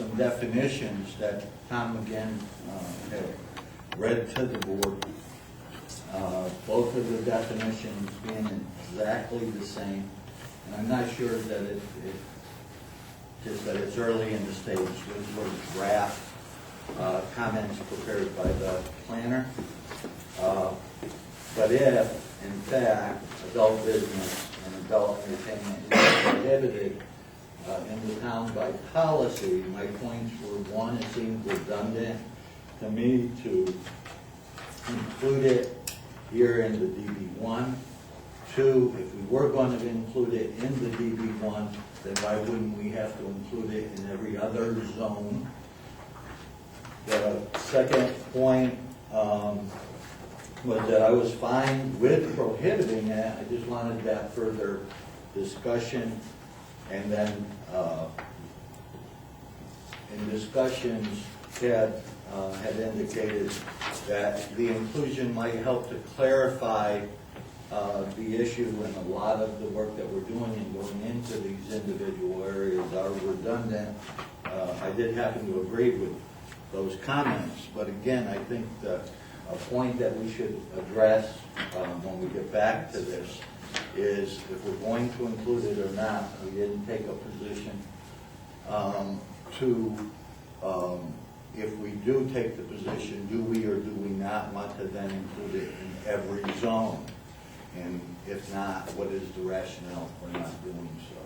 some definitions that Tom again had read to the board. Both of the definitions being exactly the same. And I'm not sure that just that it's early in the stage. Those were draft comments prepared by the planner. But if, in fact, adult business and adult entertainment is prohibited in the town by policy, my points were, one, it seemed redundant to me to include it here in the DB1. Two, if we were going to include it in the DB1, then why wouldn't we have to include it in every other zone? The second point was that I was fine with prohibiting it. I just wanted that further discussion. And then in discussions, Ted had indicated that the inclusion might help to clarify the issue, and a lot of the work that we're doing and going into these individual areas are redundant. I did happen to agree with those comments, but again, I think a point that we should address when we get back to this is if we're going to include it or not. We didn't take a position if we do take the position, do we or do we not want to then include it in every zone? And if not, what is the rationale for not doing so?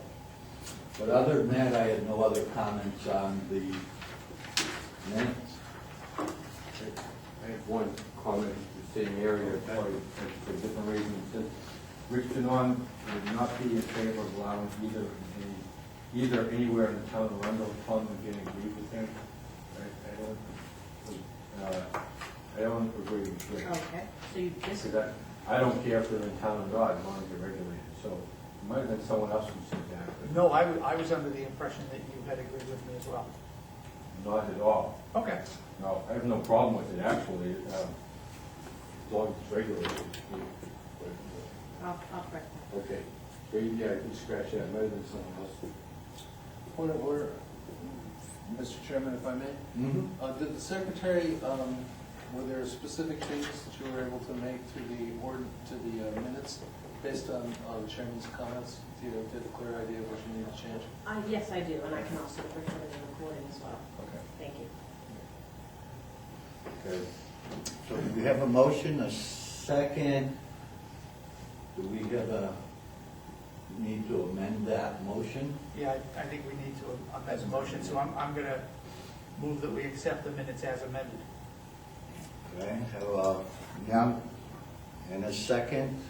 But other than that, I had no other comments on the minutes. I have one comment in the same area for different reasons. Since Rich Denon would not be in favor of allowing either anywhere in the town of Arundel. Tom again agreed with him. I don't agree with Rich. Okay, so you disagree. Because I don't care if they're in town or not, as long as they're regulated. So it might have been someone else who said that. But No, I was under the impression that you had agreed with me as well. not at all. Okay. No, I have no problem with it, actually, as long as it's regulated. I'll correct that. Okay, so yeah, I can scratch that, might have been someone else. Point of order, Mr. Chairman, if I may. Mm-hmm. Did the secretary, were there specific changes that you were able to make to the minutes based on the chairman's comments? Do you have a clear idea of what you need to change? Yes, I do, and I can also refer to the recording as well. Okay. Thank you. Okay. So we have a motion, a second. Do we have a need to amend that motion? Yeah, I think we need to amend the motion, so I'm going to move that we accept the minutes as amended. Okay, have a now and a second.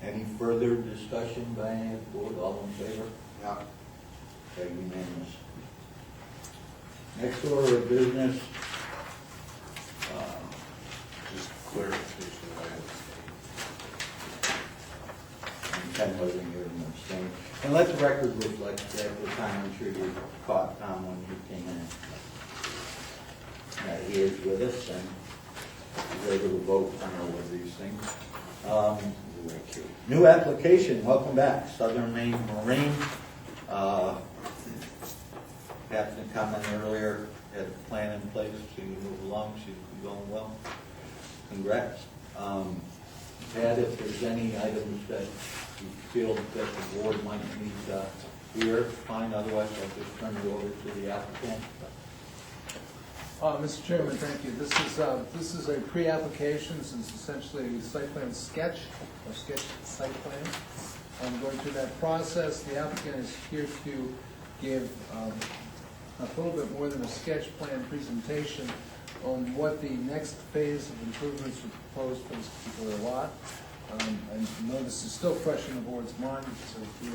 Any further discussion by any of the board? All in favor? Yeah. Okay, unanimous. Next order of business. Just clarification. Ken wasn't here to abstain. And let the record reflect that at the time, I'm sure you caught Tom when he came in. He is with us and he's able to vote on all of these things. New application, welcome back, Southern Maine Marine. Captain commented earlier, had a plan in place, seemed to move along, seems to be going well. Congrats. Pat, if there's any items that you feel that the board might need to hear, fine, otherwise I'll just turn it over to the applicant. Mr. Chairman, thank you. This is a pre-application. This is essentially a site plan sketch, or sketch site plan. I'm going through that process. The applicant is here to give a little bit more than a sketch plan presentation on what the next phase of improvements are proposed for this particular lot. I know this is still fresh in the board's mind, so we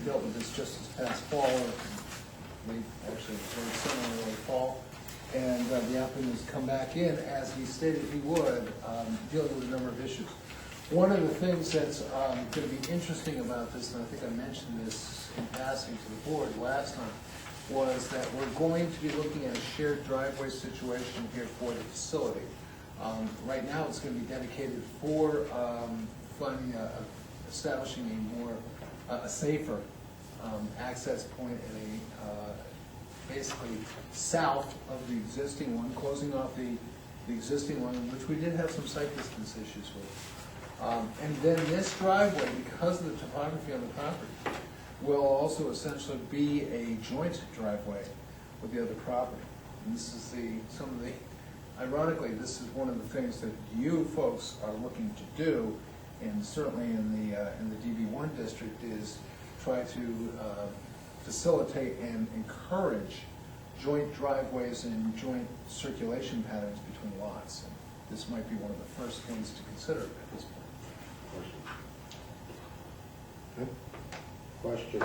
dealt with this just this past fall, or late, actually, very similar early fall. And the applicant has come back in, as he stated he would, dealing with a number of issues. One of the things that's going to be interesting about this, and I think I mentioned this in passing to the board last time, was that we're going to be looking at a shared driveway situation here for the facility. Right now, it's going to be dedicated for establishing a more, a safer access point and basically south of the existing one, closing off the existing one, which we did have some site distance issues with. And then this driveway, because of the topography on the property, will also essentially be a joint driveway with the other property. And this is ironically, this is one of the things that you folks are looking to do, and certainly in the DB1 district, is try to facilitate and encourage joint driveways and joint circulation patterns between lots. And this might be one of the first things to consider at this point. Question,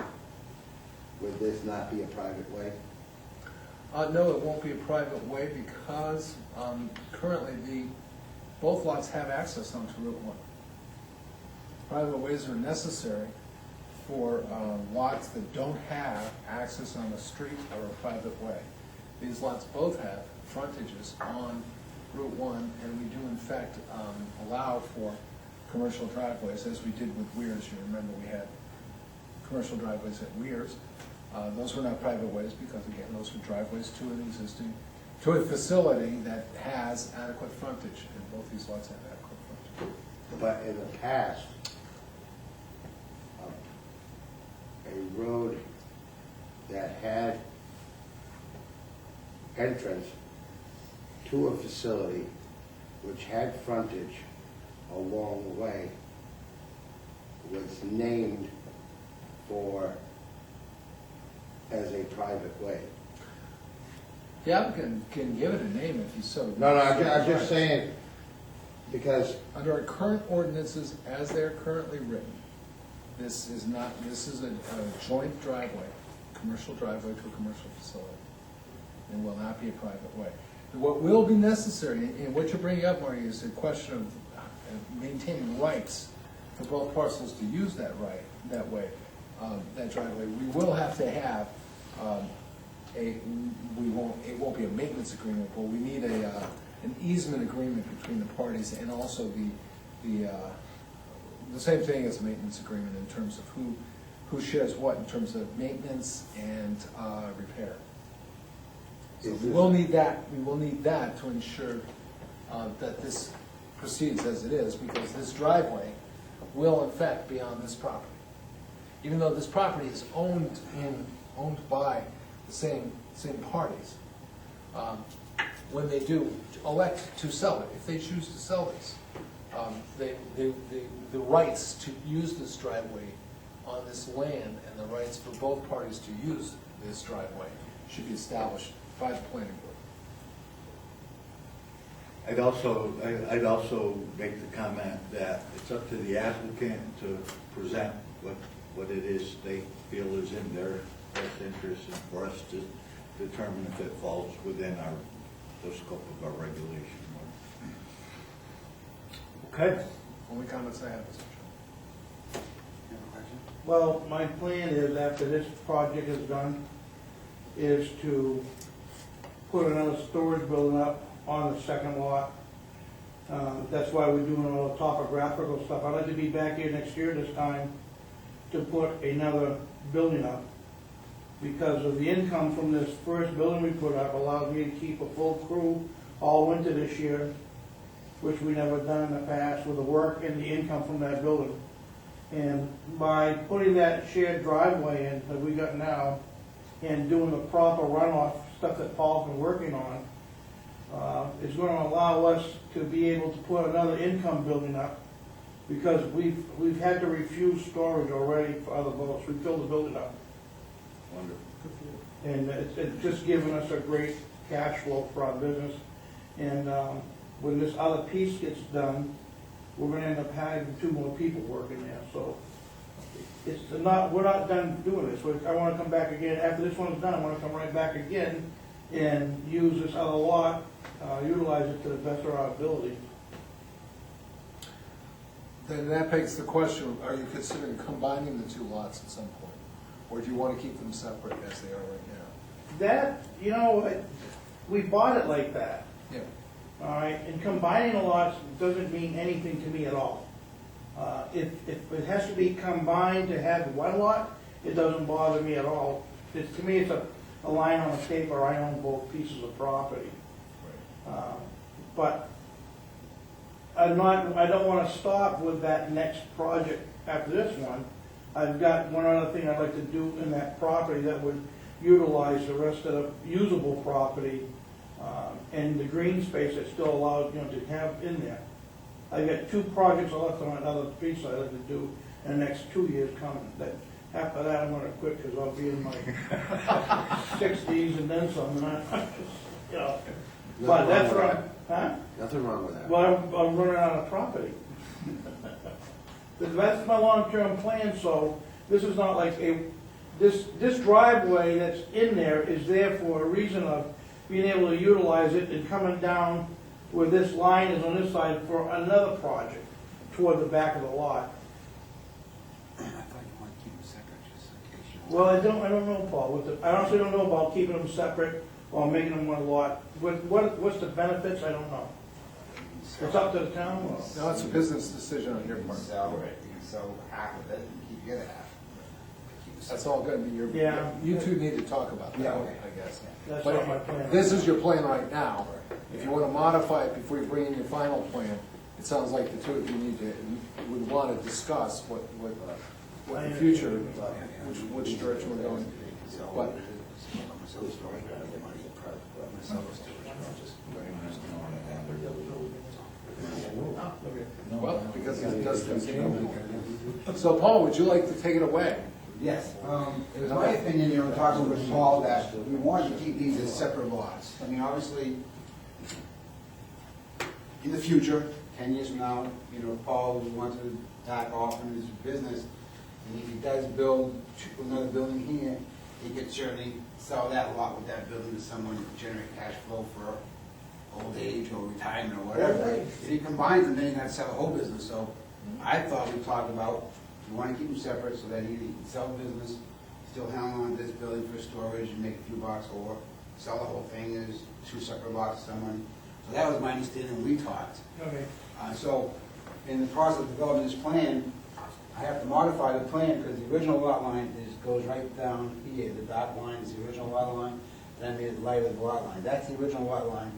would this not be a private way? No, it won't be a private way because currently both lots have access onto Route 1. Private ways are necessary for lots that don't have access on a street or a private way. These lots both have frontages on Route 1, and we do in fact allow for commercial driveways, as we did with Weirs. You remember we had commercial driveways at Weirs. Those were not private ways because, again, those were driveways to a facility that has adequate frontage, and both these lots have adequate frontage. But in the past, a road that had entrance to a facility which had frontage along the way was named as a private way. The applicant can give it a name if he so. No, I'm just saying, because Under our current ordinances, as they're currently written, this is a joint driveway, commercial driveway to a commercial facility, and will not be a private way. What will be necessary, and what you're bringing up, Marty, is a question of maintaining rights for both parcels to use that driveway. We will have to have it won't be a maintenance agreement, but we need an easement agreement between the parties, and also the same thing as a maintenance agreement in terms of who shares what in terms of maintenance and repair. So we will need that to ensure that this proceeds as it is, because this driveway will in fact be on this property. Even though this property is owned by the same parties, when they do elect to sell it, if they choose to sell this, the rights to use this driveway on this land and the rights for both parties to use this driveway should be established by the planning board. I'd also make the comment that it's up to the applicant to present what it is they feel is in their best interest, and for us to determine if it falls within the scope of our regulation. Okay. Only comments I have, Mr. Chairman. Well, my plan is, after this project is done, is to put another storage building up on the second lot. That's why we're doing all the topographical stuff. I'd like to be back here next year this time to put another building up, because of the income from this first building we put up allows me to keep a full crew all winter this year, which we never done in the past, with the work and the income from that building. And by putting that shared driveway in that we got now, and doing the proper runoff stuff that Paul's been working on, is going to allow us to be able to put another income building up, because we've had to refuse storage already for other boats. We filled the building up. Wonderful. And it's just given us a great cash flow for our business. And when this other piece gets done, we're going to end up having 2 more people working there. So we're not done doing this. I want to come back again. After this one's done, I want to come right back again and use this other lot, utilize it to the best of our ability. Then that begs the question, are you considering combining the 2 lots at some point? Or do you want to keep them separate as they are right now? That, we bought it like that. Yeah. All right, and combining the lots doesn't mean anything to me at all. If it has to be combined to have one lot, it doesn't bother me at all. To me, it's a line on the paper, I own both pieces of property. But I don't wanna stop with that next project after this one. I've got one other thing I'd like to do in that property that would utilize the rest of the usable property, and the green space that's still allowed, to have in there. I got 2 projects left on another piece I'd like to do in the next 2 years coming. After that, I'm gonna quit, because I'll be in my 60s and then some, But that's right, huh? Nothing wrong with that. Well, I'm running out of property. That's my long-term plan, so this is not like this driveway that's in there is there for a reason of being able to utilize it and coming down where this line is on this side for another project toward the back of the lot. I thought you wanted to keep them separate, just in case you. Well, I don't know, Paul, I honestly don't know about keeping them separate or making them one lot. What's the benefits, I don't know. It's up to the town, or? No, it's a business decision on your You can part. sell, you can sell half of it and keep the other half. Keep it That's separate. all gonna be your, Yeah. you two need to talk about that, Yeah, I okay. guess. That's not my But plan. this is your plan right now. If you wanna modify it before you bring in your final plan, it sounds like the two of you would wanna discuss what the future, which direction we're going. But well, because it does continue. So Paul, would you like to take it away? Yes, it was my opinion, talking with Paul, that we wanted to keep these as separate lots. I mean, obviously, in the future, 10 years from now, Paul wants to back off from his business, and if he does build another building here, he could certainly sell that lot with that building to someone to generate cash flow for old age or retirement or whatever. If he combines them, then he'd have to sell the whole business, so I thought we talked about, we want to keep them separate so that either he can sell the business, still hang on to this building for storage and make a few bucks, or sell the whole thing as 2 separate lots to someone. So that was my understanding when we talked. Okay. So in the process of developing this plan, I have to modify the plan because the original lot line goes right down here. The dot line is the original lot line, then I made it lighter the lot line. That's the original lot line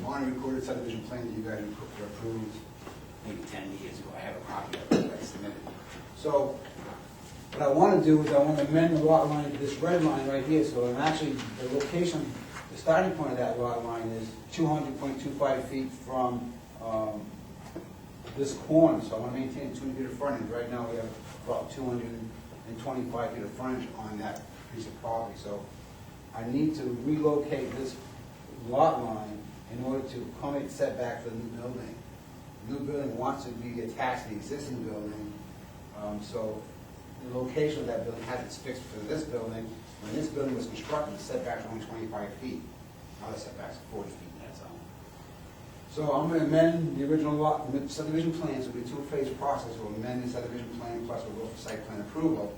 on a recorded subdivision plan that you guys approved maybe 10 years ago. I have a copy of it that I submitted. So what I want to do is I want to amend the lot line to this red line right here. So I'm actually, the location, the starting point of that lot line is 200.25 feet from this corner. So I want to maintain 200 feet of frontage. Right now we have about 225 feet of frontage on that piece of property. So I need to relocate this lot line in order to accommodate setback for the new building. The new building wants to be attached to the existing building. So the location of that building has its fixed for this building. When this building was constructed, the setbacks were only 25 feet. Now the setbacks are 40 feet in that zone. So I'm going to amend the original lot, the subdivision plan, so it'll be a 2-phase process. We'll amend the subdivision plan, plus we'll go for site plan approval.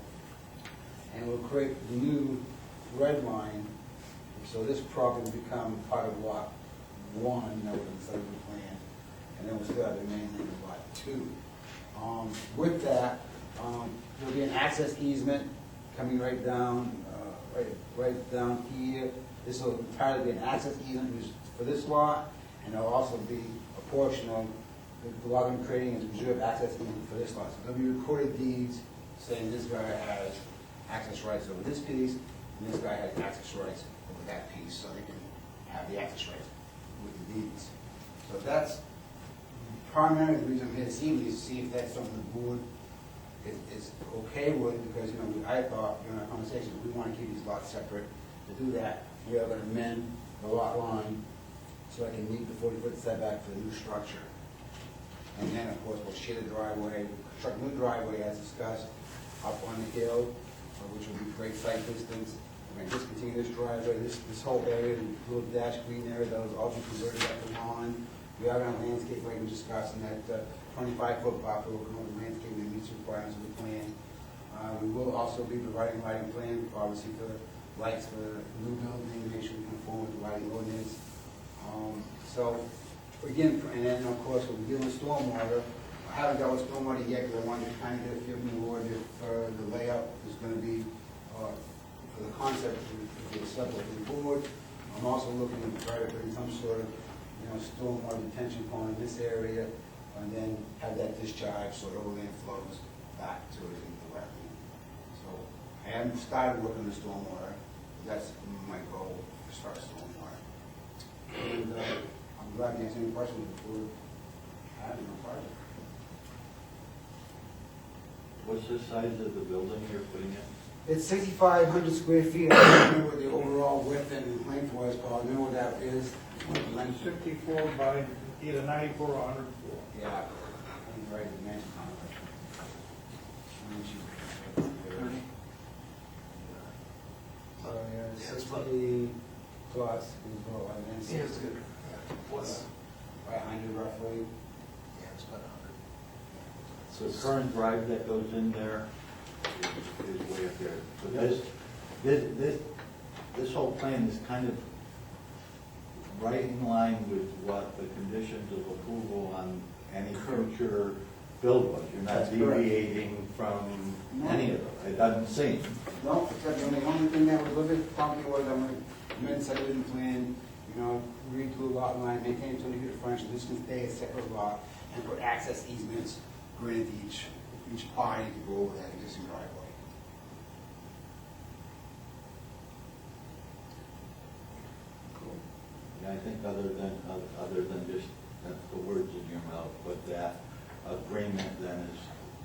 And we'll create the new red line. So this property will become part of lot 1, that was in the subdivision plan. And then we'll still have the main lane of lot 2. With that, there'll be an access easement coming right down, right down here. This will entirely be an access easement for this lot, and there'll also be a portion of the lot I'm creating is reserved access easement for this lot. So there'll be recorded deeds saying this guy has access rights over this piece, and this guy has access rights over that piece, so they can have the access rights with the deeds. So that's primarily the reason I'm here this evening, is to see if that's something the board is okay with, because, I thought during our conversation, we want to keep these lots separate. To do that, we are going to amend the lot line so I can meet the 40-foot setback for the new structure. And then, of course, we'll share the driveway, construct a new driveway as discussed, up on the hill, which will be great sight distance. We're going to discontinue this driveway, this whole area, the little dash green area, that was all be converted back to lawn. We are going to landscape, like we discussed, and that 25-foot buffer will come with landscaping that meets the requirements of the plan. We will also be providing lighting plan, obviously for lights for the new building, make sure we conform with the lighting ordinance. So, again, and then of course we'll be dealing with stormwater. I haven't dealt with stormwater yet because I wanted to kind of get a feel from the board if the layout is going to be for the concept of the select board. I'm also looking to try to bring some sort of, stormwater detention pond in this area, and then have that discharge so the overland flows back to it into the wetland. So I haven't started working on the stormwater. That's my goal, to start stormwater. And I'm glad to answer any questions before I have no project. What's the size of the building you're putting in? It's 6,500 square feet. I don't remember what the overall width and length was, but I know what that is. Length. 64 by either 94 or 104. Yeah. I think right, the dimension on it. So, yeah, 60 plus is what I meant. Yeah, it's good. What's, By 100 roughly. yeah, it's about 100. So the current drive that goes in there is way up there. So this whole plan is kind of right in line with what the conditions of approval on any future build was. You're not That's correct. deviating from any of it. It doesn't seem. No, except the only thing that was a little bit funky was I'm going to amend subdivision plan, read through the lot line, maintain 20 feet of frontage, this can stay a separate lot, and put access easements granted to each party to go over that existing driveway. Yeah, I think other than just, that's the words in your mouth, but that agreement then is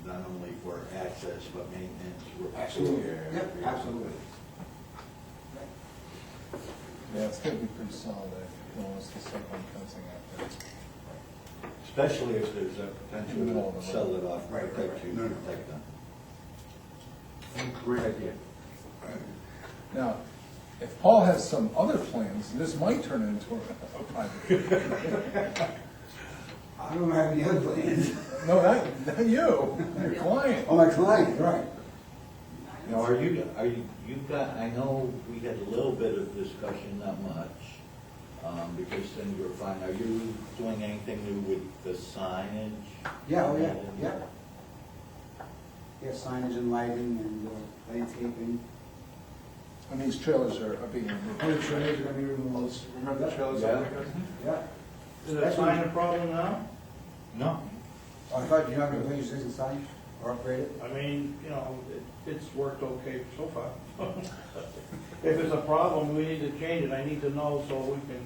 not only for access, but maintenance. Absolutely. repair, Yep, everything. absolutely. Yeah, it's gonna be pretty solid, if you want us to set one fencing out there. Especially if there's a In the potential middle of to the sell road. it off, Right, protect you, no, no. protect them. Great idea. Now, if Paul has some other plans, this might turn into a private. I don't have any other plans. No, not you, your client. Oh, my client, right. Now, you've got, I know we had a little bit of discussion, not much, because things were fine. Are you doing anything new with the signage? Yeah, oh, yeah, yeah. Yeah, signage and lighting and landscaping. And these trailers are being Oh, removed. the trailers are gonna be removed. Remember the trailers? Yeah. Yeah. Is that sign a problem now? No. Oh, I thought you're not gonna put your existing sign or upgrade it? I mean, it's worked okay so far. If it's a problem, we need to change it. I need to know so we can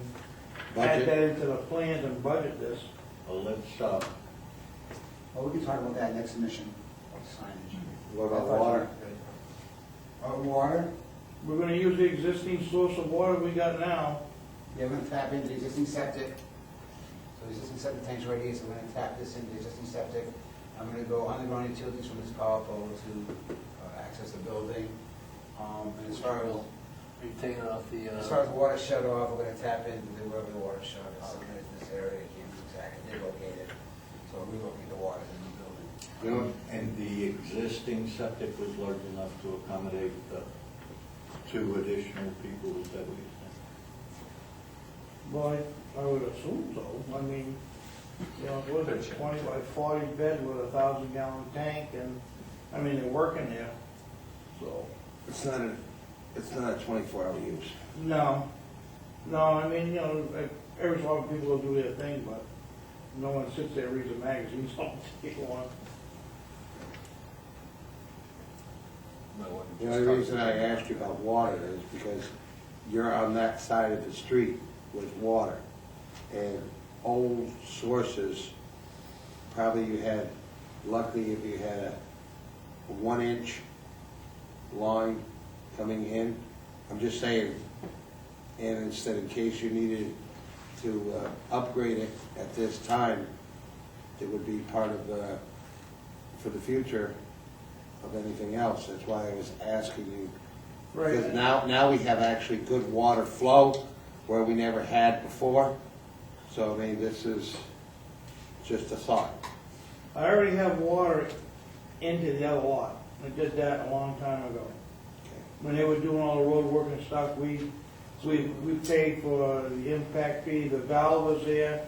add Budget. that into the plans and budget this. Well, let's, Well, we can talk about that next mission of signage. what about water? Water? We're gonna use the existing source of water we got now. Yeah, we're gonna tap into the existing septic. So the existing septic tank's right here, so we're gonna tap this into the existing septic. I'm gonna go underground utilities from this power pole to access the building. And as far as water shut off, we're gonna tap into wherever the water shut is. So in this area, I can't exactly locate it. So we locate the water in the building. And the existing septic was large enough to accommodate the 2 additional people, is that what you're saying? Well, I would assume so. I mean, what is it, 20 by 40 bed with a 1,000-gallon tank, and, I mean, they're working there, so. It's not a 24-hour use. No, I mean, every so often people will do their thing, but no one sits there and reads a magazine, so people want. The only reason I asked you about water is because you're on that side of the street with water. And old sources, probably you had, luckily if you had a 1-inch line coming in, I'm just saying, and instead in case you needed to upgrade it at this time, it would be part of the, for the future of anything else. That's why I was asking you. Because Right. now we have actually good water flow where we never had before. So, I mean, this is just a thought. I already have water into the other lot. I did that a long time ago. When they were doing all the road work and stuff, we paid for the impact fee, the valve was there,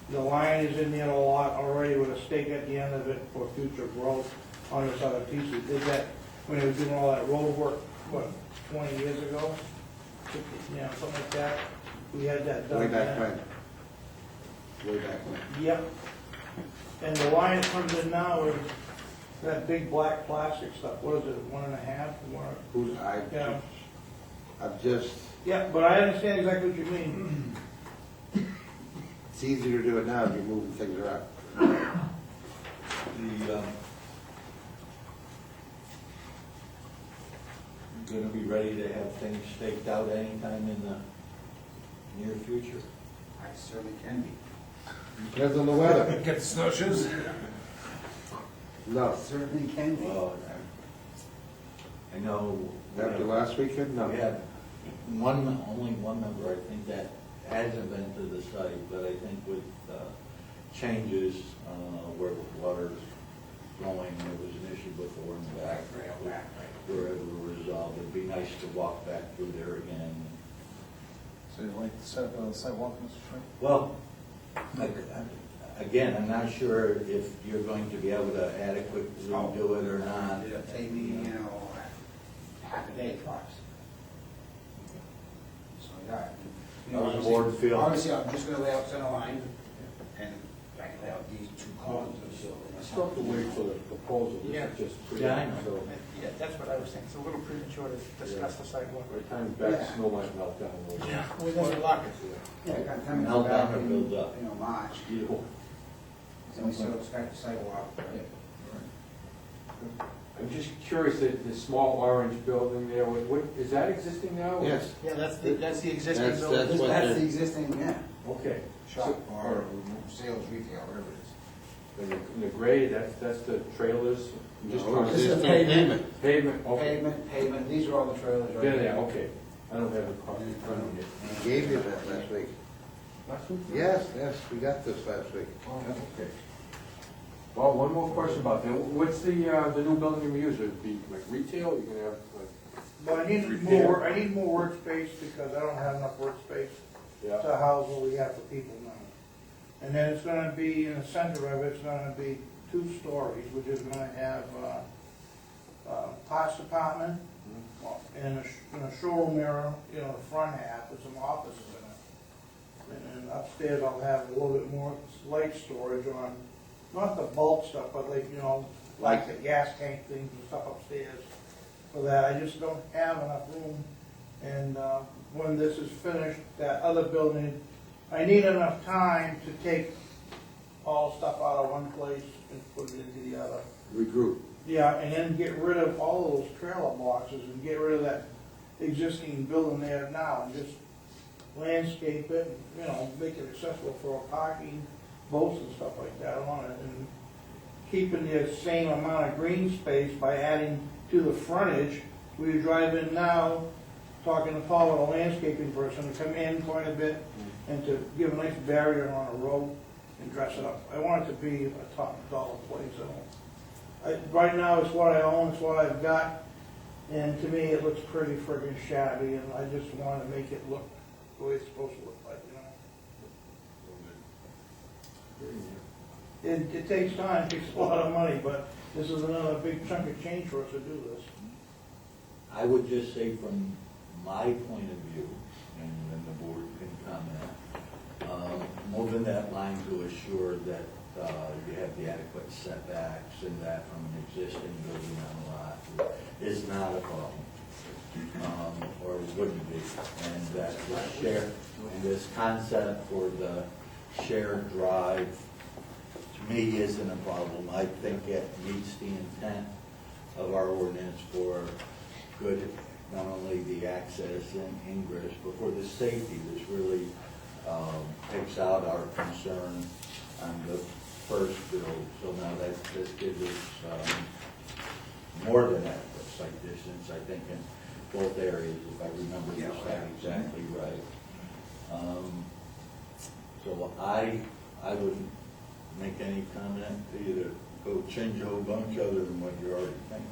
the line is in the other lot already with a stake at the end of it for future growth on this other piece. We did that when they were doing all that road work what, 20 years ago? 50, you know, something like that. We had that done. Way back then. when. Way back when. Yep. And the line that comes in now is that big black plastic stuff. What is it, 1.5? Who's, Yeah. I've just, Yeah, but I understand exactly what you mean. it's easier to do it now if you're moving things around. Gonna be ready to have things staked out anytime in the near future? I certainly can be. Depends on the weather. Get the snowshoes? No. Certainly can be. Well, I know. After last weekend, no. We had only one member, I think, that hasn't been to the site, but I think with changes where the water's going, there was an issue before and back. We were able to resolve. It'd be nice to walk back through there again. So you'd like to set up a sidewalk, Mr. Schmidt? Well, again, I'm not sure if you're going to be able to adequately do it or not. It'll take me, you know, half a day tops. So, yeah. you know, How does the board feel? Obviously, I'm just gonna lay out center line, and I can lay out these two columns. Still have to wait for the proposal, this Yeah. is just. Yeah, I know. So, Yeah, that's what I was thinking. It's a little premature to discuss the sidewalk. by the time back, snow might melt down a little. Yeah, with any luck. Yeah, I got time to Melt go back down or in, build up? you know, March, Beautiful. and we still expect the sidewalk. I'm just curious, the small orange building there, what, is that existing now? Yes. Yeah, that's the existing That's- building. that's what That's they're- the existing, yeah, Okay. shop or sales retail, whatever it is. And the gray, that's the trailers? Just No, trying This is to- the pavement. Pavement, okay. Pavement, these are all the trailers right Yeah, here. yeah, okay. I don't have the copy in front of me. I gave you that last week. Last week? Yes, we got this last week. Oh, okay. Well, one more question about that. What's the new building you use? Would it be like retail? You can have like, But I need Repair. I need more workspace because I don't have enough workspace yeah, to house what we have for people now. And then it's gonna be, in the center of it, it's gonna be 2 stories, which is gonna have, parts department, and a showroom area, you know, the front half with some offices in it. And then upstairs I'll have a little bit more light storage on, not the bulk stuff, but like, you know, like the gas tank things and stuff upstairs. For that, I just don't have enough room. And, when this is finished, that other building, I need enough time to take all stuff out of one place and put it into the other. Regroup. Yeah, and then get rid of all those trailer boxes and get rid of that existing building there now and just landscape it, and, you know, make it accessible for parking, boats and stuff like that. I want it, and keeping the same amount of green space by adding to the frontage. We drive in now, talking to Paul, a landscaping person, to come in quite a bit and to give a nice barrier on a road and dress it up. I want it to be a top dollar place. Right now, it's what I own, it's what I've got, and to me, it looks pretty friggin' shabby, and I just want to make it look the way it's supposed to look like, you know? It takes time, it takes a lot of money, but this is another big chunk of change for us to do this. I would just say from my point of view, and then the board can comment, moving that line to assure that you have the adequate setbacks and that from an existing building on the lot is not a problem, or wouldn't be. And that the share, this concept for the shared drive, to me, isn't a problem. I think it meets the intent of our ordinance for good, not only the access and ingress, but for the safety. This really takes out our concern on the first build. So now that this gives us more than adequate sight distance, I think, in both areas, if I remember this exactly right. So I wouldn't make any comment to you to go change a whole bunch other than what you're already thinking.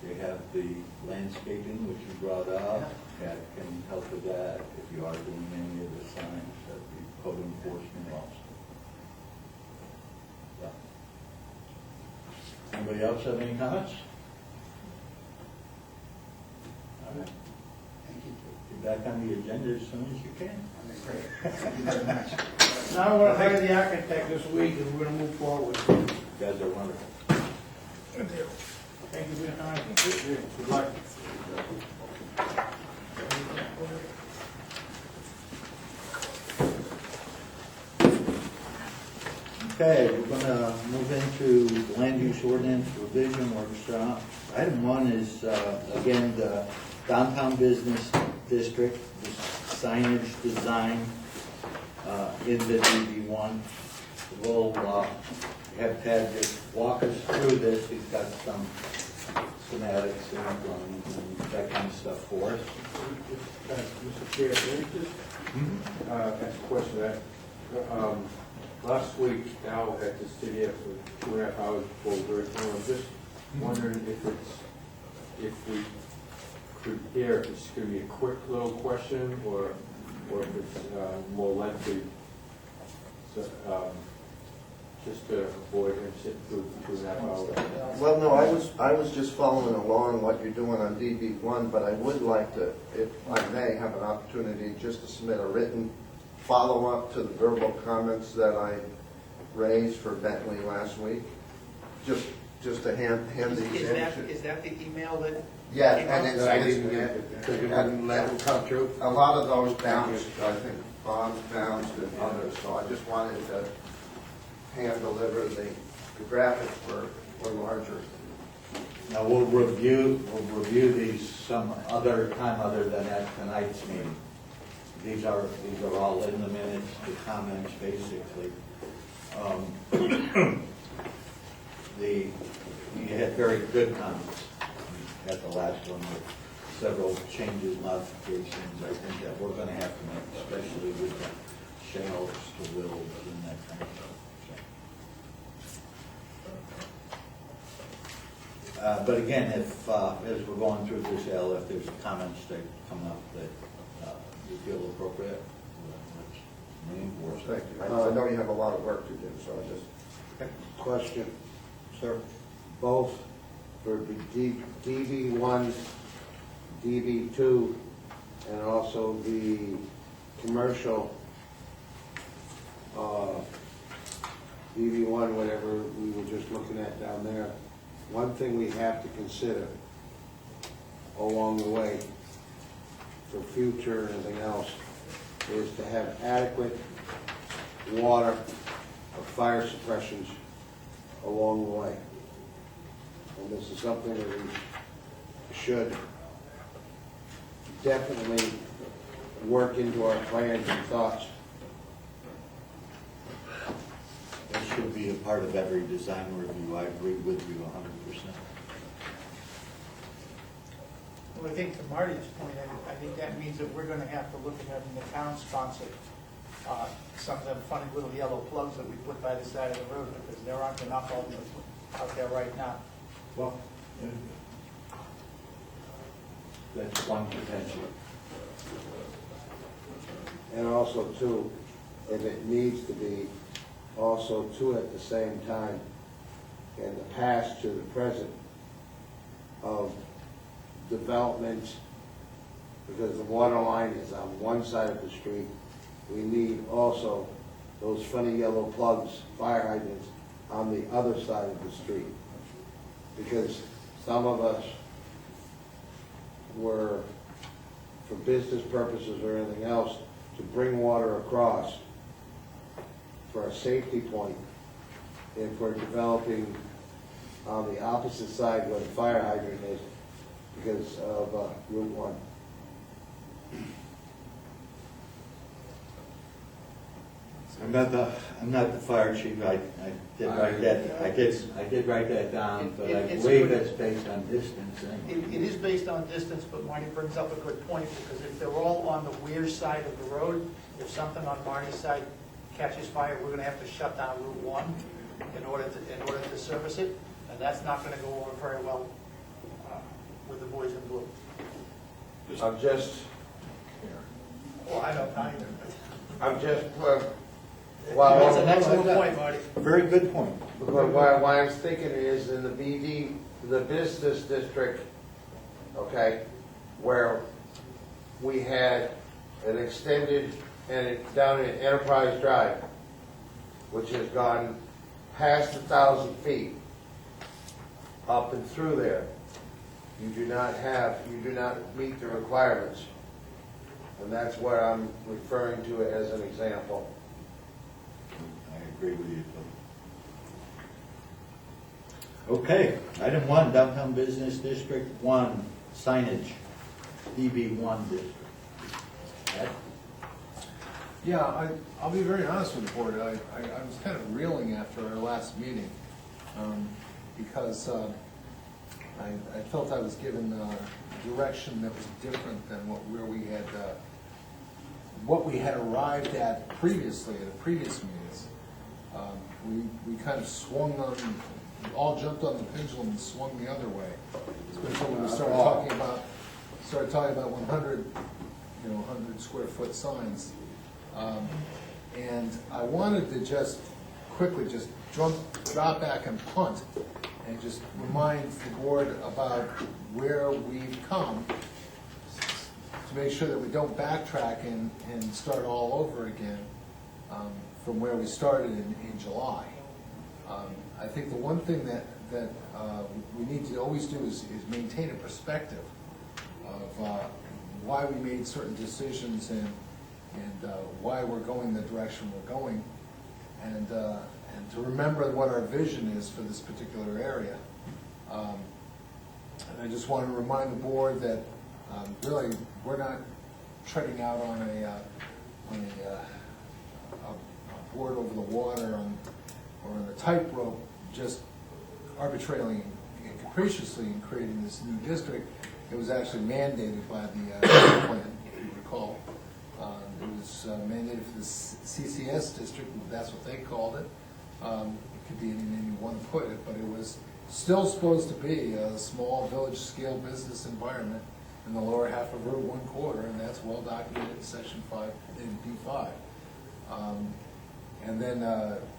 They have the landscaping, which you brought up, that can help with that. If you are doing any of the signs, that'd be code enforcement also. Yeah. Anybody else have any comments? back on the agenda as soon as you can. Thank you very much. Now I'm gonna hire the architect this week, and we're gonna move forward. You guys are wonderful. Thank you for your time. Good luck. Okay, we're gonna move into the land use ordinance revision workshop. Item 1 is, again, the downtown business district, the signage design in the DB1. We'll have Ted just walk us through this. He's got some schematics and drawings and that kind of stuff for us. Mr. Chair, can I just ask a question? Last week, Al had to sit here for 2.5 hours before we were through. I'm just wondering if we could hear, if it's going to be a quick little question or if it's more lengthy. So, just to avoid him sitting through for 2.5 hours. Well, no, I was just following along what you're doing on DB1, but I would like to, if I may, have an opportunity just to submit a written follow-up to the verbal comments that I raised for Bentley last week. Just to hand these in. Is that the email that? Yeah, came and out? That I didn't get, because you wouldn't let it come through. a lot of those bounced, I think Bob bounced and others, so I just wanted to hand deliver the graphics were larger. Now, we'll review these some other time other than at tonight's meeting. These are all in the minutes, the comments, basically. You had very good comments at the last one with several changes, modifications, I think that we're gonna have to make, especially with the shelves to wills and that kind of stuff. But again, if, as we're going through this, Al, if there's comments that come up that you feel appropriate, let's reinforce Thank it. you. I know you have a lot of work to do, so I just. Question, sir. Both for DB1, DB2, and also the commercial DB1, whatever we were just looking at down there. One thing we have to consider along the way for future and anything else is to have adequate water or fire suppressions along the way. And this is something that we should definitely work into our plans and thoughts. That should be a part of every design review. I agree with you 100%. Well, I think to Marty's point, I think that means that we're gonna have to look at having the town sponsor some of them funny little yellow plugs that we put by the side of the road, because there aren't enough of them out there right now. Well, that's one potential. And also too, if it needs to be, also too at the same time, in the past to the present of development, because the water line is on one side of the street, we need also those funny yellow plugs, fire hydrants, on the other side of the street. Because some of us were, for business purposes or anything else, to bring water across for a safety point, if we're developing on the opposite side where the fire hydrant is, because of Route 1. I'm not the fire chief. I did write that. I did write that down, but I believe it's based on distance. It is based on distance, but Marty brings up a good point, because if they're all on the Weir side of the road, if something on Marty's side catches fire, we're gonna have to shut down Route 1 in order to service it, and that's not gonna go over very well with the boys in blue. I'm just, Well, I don't either. I'm just, That's an excellent point, Marty. Very good point. because why I was thinking is in the BD, the business district, okay, where we had an extended, and down in Enterprise Drive, which has gone past 1,000 feet, up and through there, you do not meet the requirements. And that's what I'm referring to as an example. I agree with you, Phil. Okay, item 1, Downtown Business District 1, signage, DB1 district. Ed? Yeah, I'll be very honest with the board. I was kind of reeling after our last meeting because I felt I was given direction that was different than what we had arrived at previously at the previous meetings. We kind of swung on, all jumped on the pendulum and swung the other way. Especially when we started talking about 100 square foot signs. And I wanted to just quickly drop back and punt and just remind the board about where we've come to make sure that we don't backtrack and start all over again from where we started in July. I think the one thing that we need to always do is maintain a perspective of why we made certain decisions and why we're going the direction we're going, and to remember what our vision is for this particular area. And I just want to remind the board that really we're not treading out on a board over the water or on a tightrope, just arbitrarily and capriciously in creating this new district. It was actually mandated by the plan, if you recall. It was mandated for the CCS district, that's what they called it. It could be any name you want to put it, but it was still supposed to be a small village-scale business environment in the lower half of Route 1/4, and that's well documented in Section 5 in B5. And then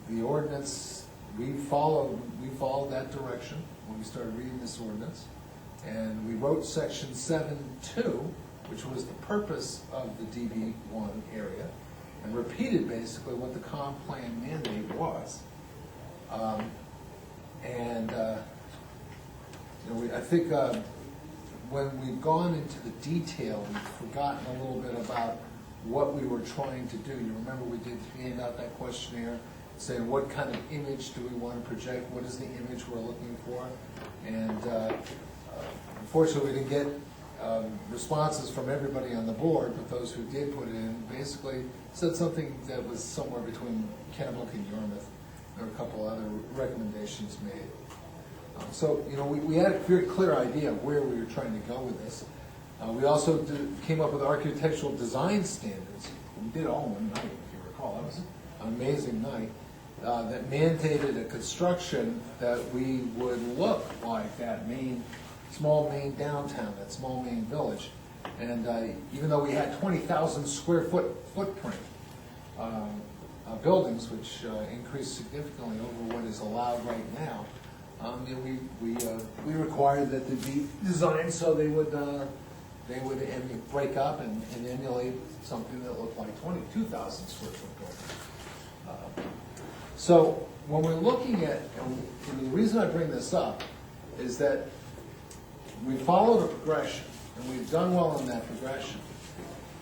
the ordinance, we followed that direction when we started reading this ordinance, and we wrote Section 7.2, which was the purpose of the DB1 area, and repeated basically what the comp plan mandate was. I think when we've gone into the detail, we've forgotten a little bit about what we were trying to do. You remember we did hand out that questionnaire saying what kind of image do we want to project, what is the image we're looking for, and unfortunately we didn't get responses from everybody on the board, but those who did put it in basically said something that was somewhere between Kennebuck and Yarmouth. There were a couple other recommendations made. So, we had a very clear idea of where we were trying to go with this. We also came up with architectural design standards. We did all in one night, if you recall. That was an amazing night. That mandated a construction that we would look like that small Maine downtown, that small Maine village. And even though we had 20,000 square footprint buildings, which increased significantly over what is allowed right now, we required that they be designed so they would break up and emulate something that looked like 22,000 square foot building. So when we're looking at, and the reason I bring this up is that we followed a progression, and we've done well on that progression.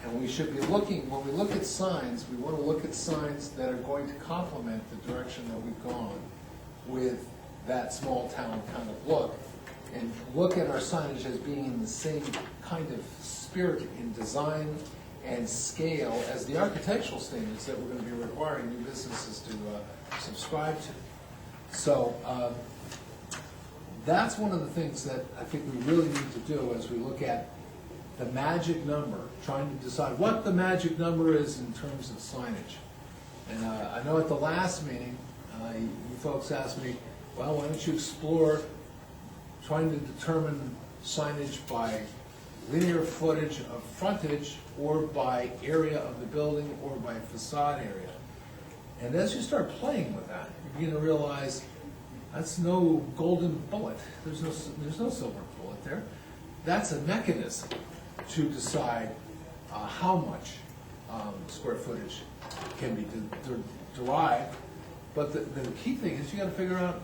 And we should be looking, when we look at signs, we want to look at signs that are going to complement the direction that we've gone with that small town kind of look, and look at our signage as being in the same kind of spirit in design and scale as the architectural standards that we're going to be requiring new businesses to subscribe to. So that's one of the things that I think we really need to do as we look at the magic number, trying to decide what the magic number is in terms of signage. And I know at the last meeting, you folks asked me, well, why don't you explore trying to determine signage by linear footage of frontage or by area of the building or by facade area. And as you start playing with that, you begin to realize that's no golden bullet. There's no silver bullet there. That's a mechanism to decide how much square footage can be derived. But the key thing is you gotta figure out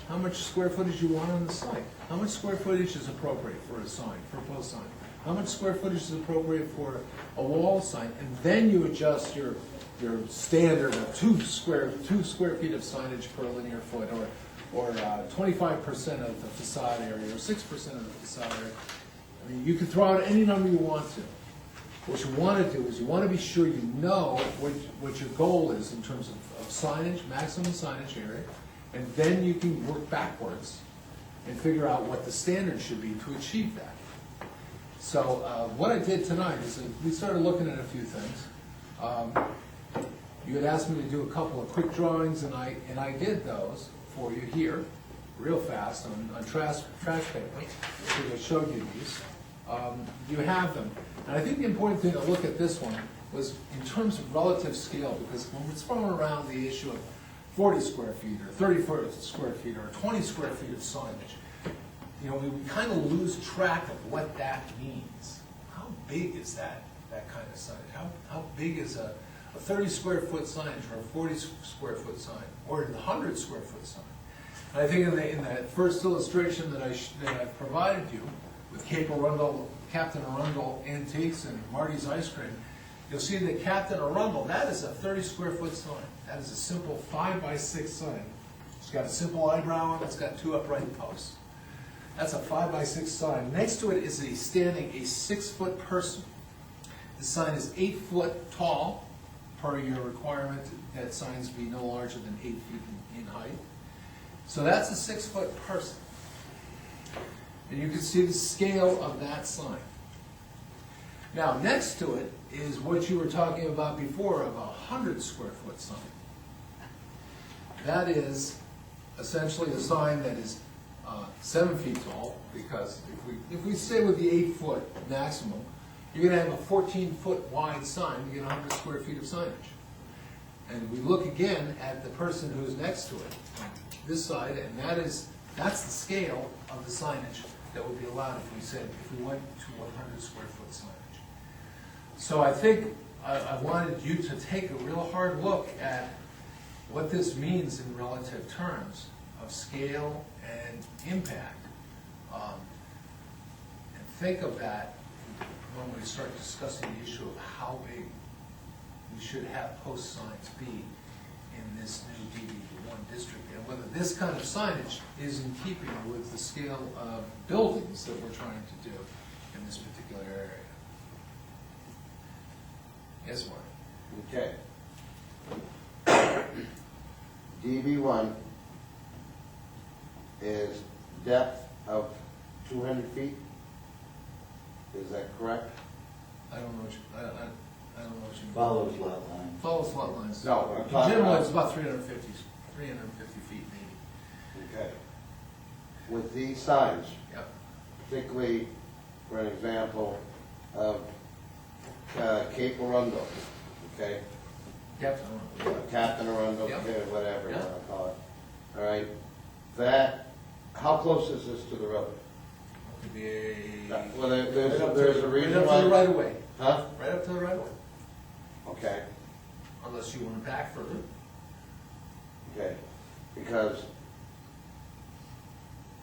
how much square footage you want on the site. How much square footage is appropriate for a sign, for a post sign? How much square footage is appropriate for a wall sign? And then you adjust your standard of 2 square feet of signage per linear foot, or 25% of the facade area, or 6% of the facade area. I mean, you can throw out any number you want to. What you want to do is you want to be sure you know what your goal is in terms of signage, maximum signage area, and then you can work backwards and figure out what the standard should be to achieve that. So what I did tonight is we started looking at a few things. You had asked me to do a couple of quick drawings, and I did those for you here, real fast, on trash paper. I showed you these. You have them. And I think the important thing to look at this one was in terms of relative scale, because when we're throwing around the issue of 40 square feet, or 30 square feet, or 20 square feet of signage, you know, we kind of lose track of what that means. How big is that kind of signage? How big is a 30 square foot signage, or a 40 square foot sign, or a 100 square foot sign? And I think in that first illustration that I've provided you, with Captain Arundel Antiques and Marty's Ice Cream, you'll see that Captain Arundel, that is a 30 square foot sign. That is a simple 5x6 sign. It's got a simple eyebrow on it, it's got 2 upright posts. That's a 5x6 sign. Next to it is a 6-foot person. The sign is 8 foot tall, per your requirement that signs be no larger than 8 feet in height. So that's a 6-foot person. And you can see the scale of that sign. Now, next to it is what you were talking about before of a 100 square foot sign. That is essentially a sign that is 7 feet tall, because if we stay with the 8 foot maximum, you're going to have a 14-foot wide sign to get 100 square feet of signage. And we look again at the person who's next to it, this side, and that's the scale of the signage that would be allowed if we went to 100 square foot signage. So I think I wanted you to take a real hard look at what this means in relative terms of scale and impact. And think of that when we start discussing the issue of how big we should have post signs be in this new DB1 district, and whether this kind of signage is in keeping with the scale of buildings that we're trying to do in this particular area. Yes, Mark? Okay. DB1 is depth of 200 feet? Is that correct? I don't know what I don't know what you mean. Follows lot line. Follows lot lines. No, I'm talking Generally, about- it's about 350 feet maybe. Okay. With these signs, Yep. particularly for an example of Cape Arundel, okay? Yep. Captain Arundel, Yep. whatever you Yeah. want to call it. All right, that, how close is this to the road? Could be a... Well, there's a Right reason up to the why. right of way. Huh? Right up to the right of way. Okay, Unless you want to back further. okay, because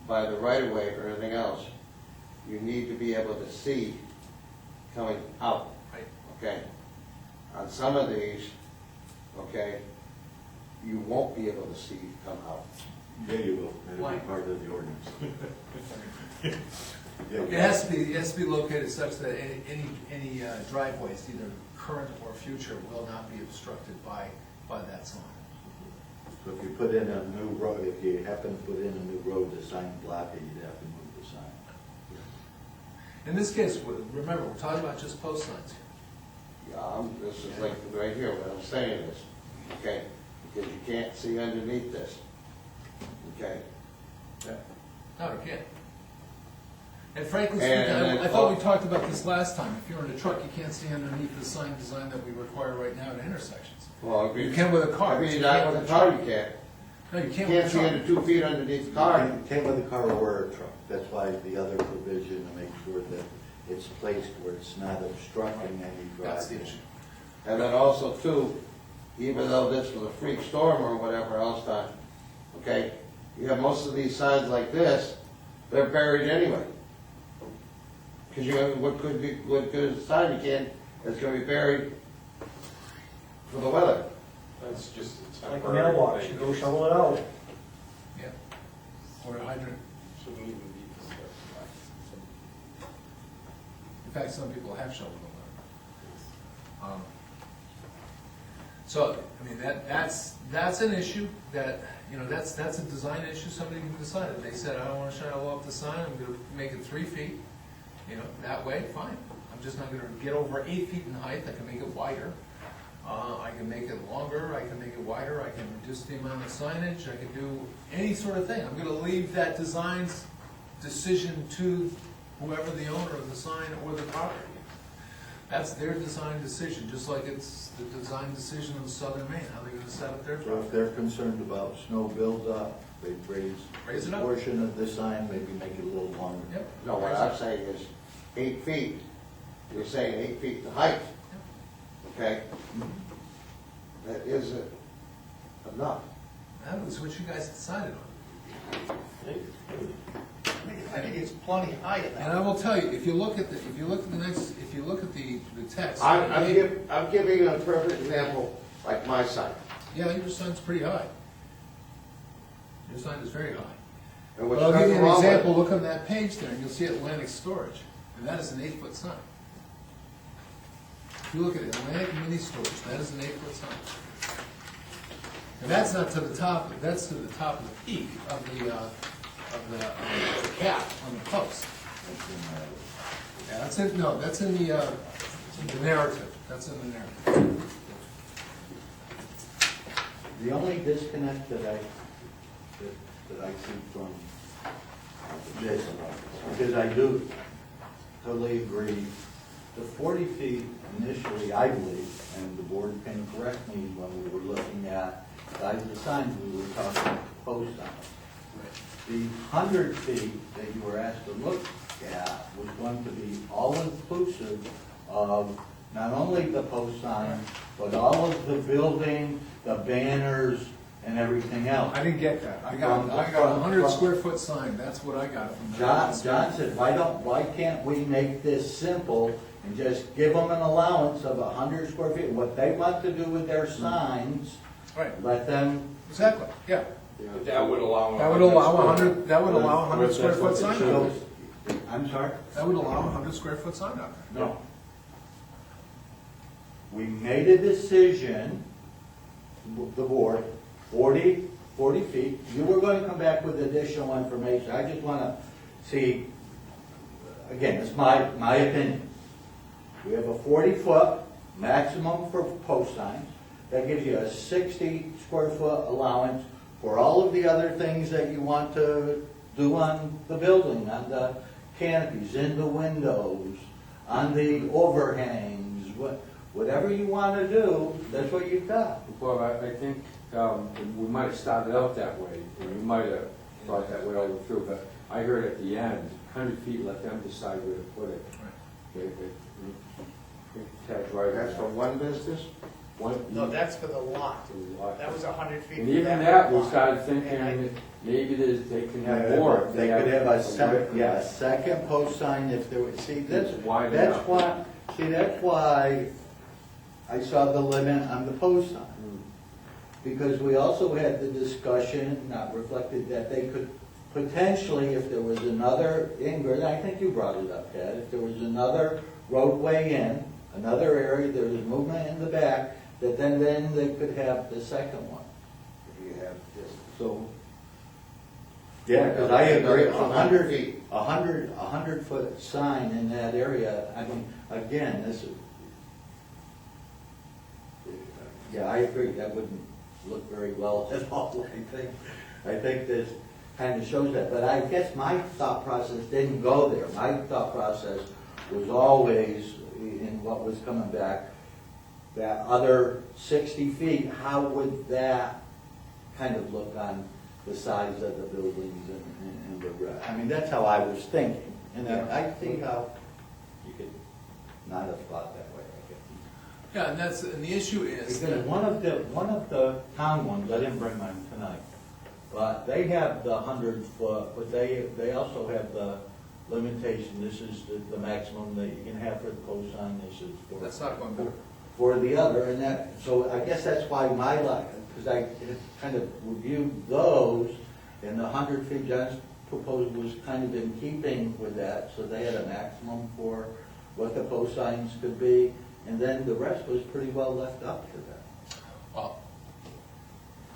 by the right of way or anything else, you need to be able to see coming out. Right. Okay, on some of these, okay, you won't be able to see come out. Yeah, you will. That'll Why? be part of the ordinance. It has to be located such that any driveways, either current or future, will not be obstructed by that sign. So if you put in a new road, if you happen to put in a new road, the sign block it, you'd have to move the sign. In this case, remember, we're talking about just post signs. Yeah, this is like right here, what I'm saying is, okay, because you can't see underneath this. Okay, No, you can't. And frankly And speaking, then- I thought we talked about this last time. If you're in a truck, you can't see underneath the sign design that we require right now at intersections. well, if You can with a car. I but you mean, can't not with with a car, you can't. No, you You can't can't with see a under truck. 2 feet underneath the car. You can't with a car or a truck. That's why the other provision to make sure that it's placed where it's not obstructing any That's the driveway. issue. And then also too, even though this was a freak storm or whatever else done, okay, you have most of these signs like this, they're buried anyway. Because you have, what good is a sign you can't, it's gonna be buried for the weather. That's just a Like a temporary mailbox, thing. you go shovel it out. Yeah. Or a hydrant. Shouldn't even be discussed. In fact, some people have shoveled them. So, I mean, that's an issue that, you know, that's a design issue, somebody can decide it. They said, I don't wanna shine off the sign, I'm gonna make it 3 feet, you know, that way, fine. I'm just not gonna get over 8 feet in height, I can make it wider. I can make it longer, I can make it wider, I can reduce the amount of signage, I can do any sort of thing. I'm gonna leave that design's decision to whoever the owner of the sign or the property. That's their design decision, just like it's the design decision of Southern Maine, how they're gonna set up their So if property. they're concerned about snow buildup, they Raise raise it a up. portion of the sign, maybe make it a little longer. Yep. No, what I'm saying is 8 feet, you're saying 8 feet in height, okay? That isn't enough. That was what you guys decided on. I think it's plenty high And I enough. will tell you, if you look at the text. I'm giving you a perfect example, like my sign. Yeah, your sign's pretty high. Your sign is very high. And But what's I'll give you nothing an wrong with it. example, look on that page there, and you'll see Atlantic Storage, and that is an 8-foot sign. If you look at Atlantic Mini Storage, that is an 8-foot sign. And that's not to the top, that's to the top of the peak of the cap on the post. Yeah, that's in, no, that's in the narrative, that's in the narrative. The only disconnect that I see from this, because I do totally agree, the 40 feet initially, I believe, and the board can correct me when we were looking at size of signs, we were talking post signs. The 100 feet that you were asked to look at was going to be all-inclusive of not only the post sign, but all of the building, the banners, and everything else. I didn't get that. I got a 100-square-foot sign, that's what I got from that. John said, why can't we make this simple and just give them an allowance of 100 square feet? What they want to do with their signs, Right, let them, exactly, yeah. But that would allow. That would allow 100, that would allow a 100-square-foot sign out so, there. I'm sorry? That would allow a 100-square-foot sign out there. No. We made a decision, the board, 40 feet. You were going to come back with additional information. I just want to see, again, it's my opinion. We have a 40-foot maximum for post signs. That gives you a 60-square-foot allowance for all of the other things that you want to do on the building, on the canopies, in the windows, on the overhangs, whatever you want to do, that's what you've got. Well, I think we might have started out that way, and we might have thought that way all the way through, but I heard at the end, 100 feet, let them decide where to put it. Ted's right. That's for one business? No, that's for the lot. Lot. That was 100 feet. And for even that, we lot. started And thinking, maybe they can have more. They could have a second post sign if there was, see, that's Wide that's enough. why, that's why I saw the limit on the post sign. Because we also had the discussion, not reflected, that they could potentially, if there was another ingress, I think you brought it up, Ted, if there was another roadway in, another area, there was movement in the back, that then they could have the second one. If you have this, so. Yeah, because I agree, 100 feet, 100-foot sign in that area, I mean, again, this is, yeah, I agree, that wouldn't look very well at all, I think this kind of shows that, but I guess my thought process didn't go there. My thought process was always, in what was coming back, that other 60 feet, how would that kind of look on the size of the buildings and the rest? I mean, that's how I was thinking, and I see how You could not have thought that way, I guess. Yeah, and the issue is Because that, one of the town ones, I didn't bring mine tonight, but they have the 100-foot, but they also have the limitation, this is the maximum that you can have for the post sign, this is for. that's not going better. For the other, and that, so I guess that's why my life, because I had kind of reviewed those, and the 100 feet John's proposed was kind of in keeping with that, so they had a maximum for what the post signs could be, and then the rest was pretty well left up to them. Well,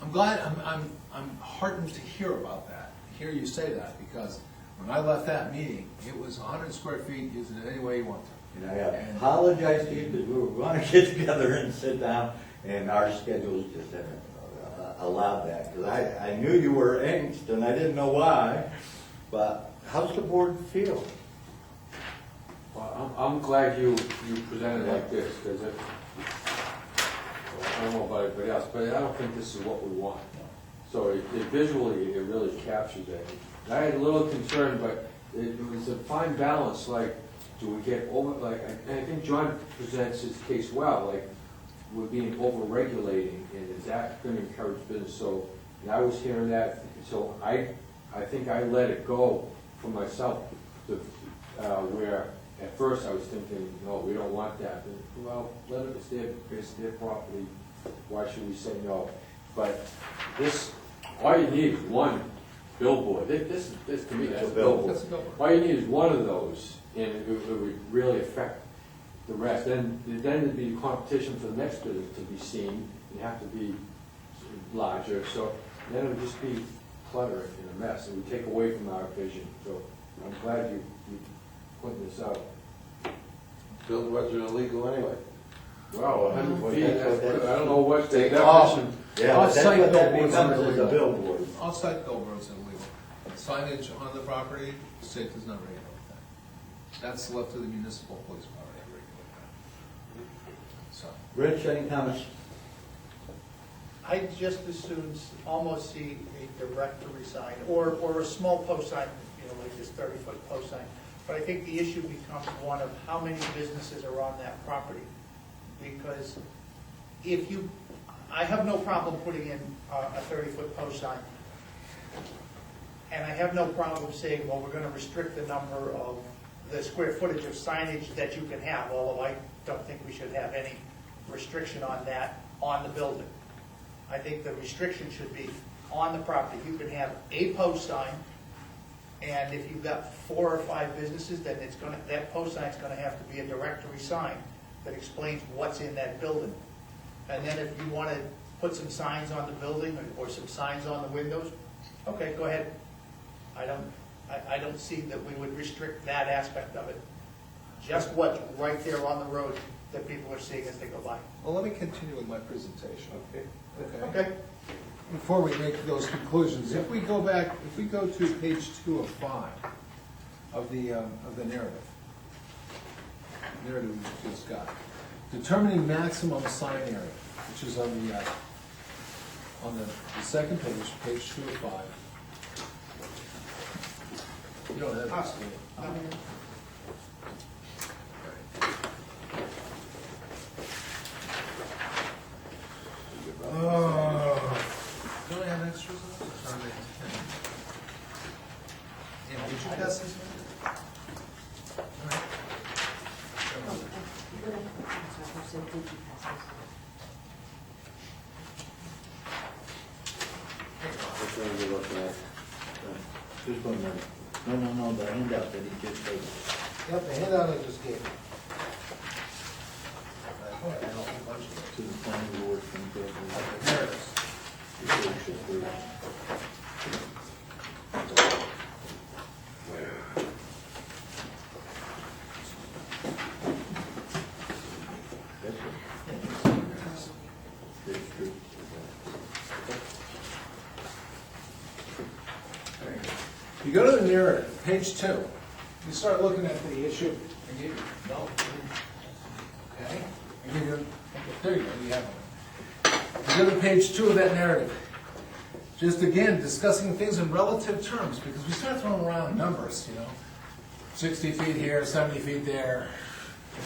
I'm glad, I'm heartened to hear about that, hear you say that, because when I left that meeting, it was 100 square feet, use it any way you want to. And I apologize to you, because we were going to get together and sit down, and our schedules just haven't allowed that, because I knew you were angst, and I didn't know why, but how's the board feel? Well, I'm glad you presented like this, because I don't know about everybody else, but I don't think this is what we want. So visually, it really captures it. And I had a little concern, but it was a fine balance, like, do we get over, like, and I think John presents his case well, like, we're being over-regulating, and is that gonna encourage business? So, and I was hearing that, so I think I let it go for myself, to, where at first I was thinking, no, we don't want that. And, well, let it, it's their property, why should we say no? But this, all you need is one billboard. This to me, that's a billboard. That's a billboard. All you need is one of those, and it would really affect the rest. Then there'd be competition for the next business to be seen, and have to be larger, so then it would just be clutter and a mess, and would take away from our vision. So I'm glad you pointed this out. Billboards are illegal anyway. Wow, 100 feet, that's what I don't know what the Take definition. Yeah, but that's Off-site what that billboards becomes, are is a illegal. billboard. Off-site billboards are illegal. Signage on the property, the state does not regulate that. That's left to the municipal police power to regulate that. So, Rich, any comments? I just as soon almost see a directory sign, or a small post sign, you know, like this 30-foot post sign. But I think the issue becomes one of how many businesses are on that property. Because if you, I have no problem putting in a 30-foot post sign. And I have no problem saying, well, we're gonna restrict the number of, the square footage of signage that you can have, although I don't think we should have any restriction on that on the building. I think the restriction should be on the property. You can have a post sign, and if you've got 4 or 5 businesses, then it's gonna, that post sign's gonna have to be a directory sign that explains what's in that building. And then if you wanna put some signs on the building, or some signs on the windows, okay, go ahead. I don't see that we would restrict that aspect of it. Just what's right there on the road that people are seeing as they go by. well, let me continue with my presentation. Okay. Okay? Before we make those conclusions, if we go back, if we go to page 2 of 5 of the narrative we just got, determining maximum sign area, which is on the second page, page 2 of 5. You don't have this, do you? Don't I have extras of those? Yeah, would you pass this one? All right. Which one are you looking at? Just one minute. No, the handout that he just gave us. Yep, the handout I just gave you. I thought I had a whole bunch of To the planning board from the. them. There it is. You go to the narrative, page 2. You start looking at the issue. I gave you, no. Okay? I gave you, there you go, you have it. You go to page 2 of that narrative. Just again, discussing things in relative terms, because we start throwing around numbers, you know. 60 feet here, 70 feet there.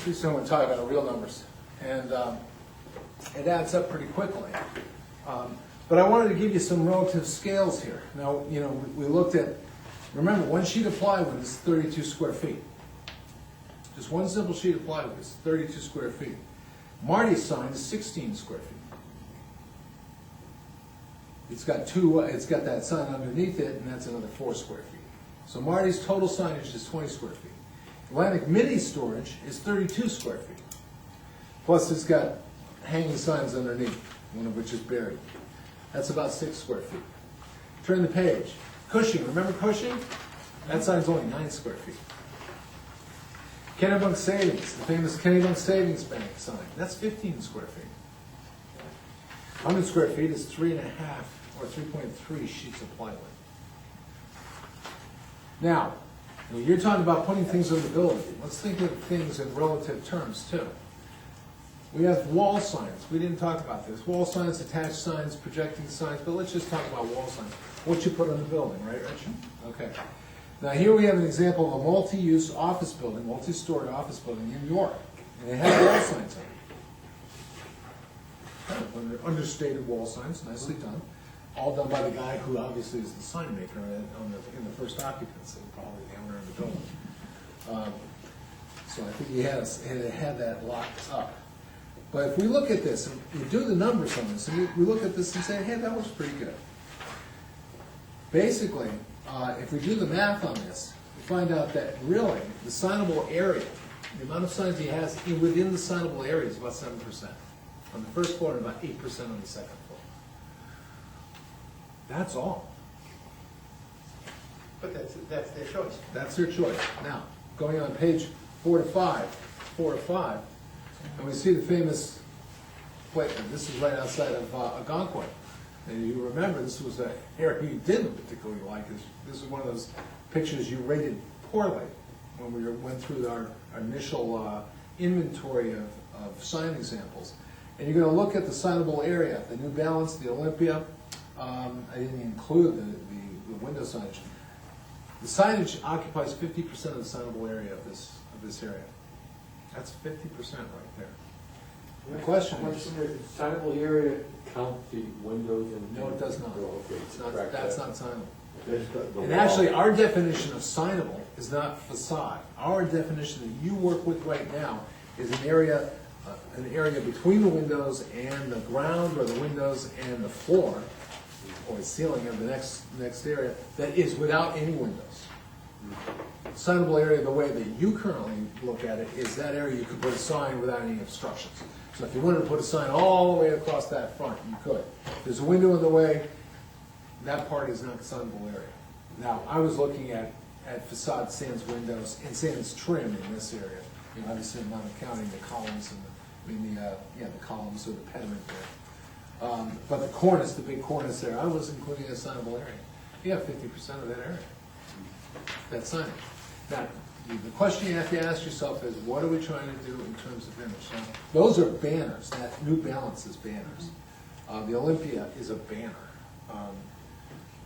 Pretty soon we're talking about real numbers. And it adds up pretty quickly. But I wanted to give you some relative scales here. Now, you know, we looked at, remember, one sheet of plywood is 32 square feet. Just one simple sheet of plywood is 32 square feet. Marty's sign is 16 square feet. It's got that sign underneath it, and that's another 4 square feet. So Marty's total signage is 20 square feet. Atlantic Mini storage is 32 square feet. Plus it's got hanging signs underneath, one of which is buried. That's about 6 square feet. Turn the page. Cushing, remember Cushing? That sign's only 9 square feet. Kennebunk Savings, the famous Kennebunk Savings Bank sign, that's 15 square feet. 100 square feet is 3.5 or 3.3 sheets of plywood. Now, when you're talking about putting things in the building, let's think of things in relative terms too. We have wall signs. We didn't talk about this. Wall signs, attached signs, projecting signs, but let's just talk about wall signs. What you put on the building, right, Rich? Okay. Now here we have an example of a multi-use office building, multi-story office building in York. And it has wall signs on it. Kind of understated wall signs, nicely done. All done by the guy who obviously is the sign maker in the first occupancy, probably the owner of the building. So I think he had that locked up. But if we look at this, and you do the numbers on this, and we look at this and say, hey, that looks pretty good. Basically, if we do the math on this, we find out that really the signable area, the amount of signs he has within the signable area is about 7% on the first floor and about 8% on the second floor. That's all. But that's their choice. That's their choice. Now, going on page 4 or 5, and we see the famous place. This is right outside of Algonquin. And you remember this was an area you didn't particularly like. This is one of those pictures you rated poorly when we went through our initial inventory of sign examples. And you're going to look at the signable area, the New Balance, the Olympia. I didn't include the window signage. The signage occupies 50% of the signable area of this area. That's 50% right there. The question is, Signable area count the windows and... no, it does not. Oh, okay. It's not, that's not signable. There's the And wall. actually, our definition of signable is not facade. Our definition that you work with right now is an area between the windows and the ground, or the windows and the floor, or the ceiling of the next area, that is without any windows. Signable area, the way that you currently look at it, is that area you could put a sign without any obstructions. So if you wanted to put a sign all the way across that front, you could. If there's a window in the way, that part is not a signable area. Now, I was looking at facade sans windows and sans trim in this area. You know, obviously, I'm not counting the columns and the columns or the pediment there. But the cornice, the big cornice there, I was including a signable area. You have 50% of that area. That signage. Now, the question you have to ask yourself is, what are we trying to do in terms of image? Now, those are banners. That New Balance is banners. The Olympia is a banner.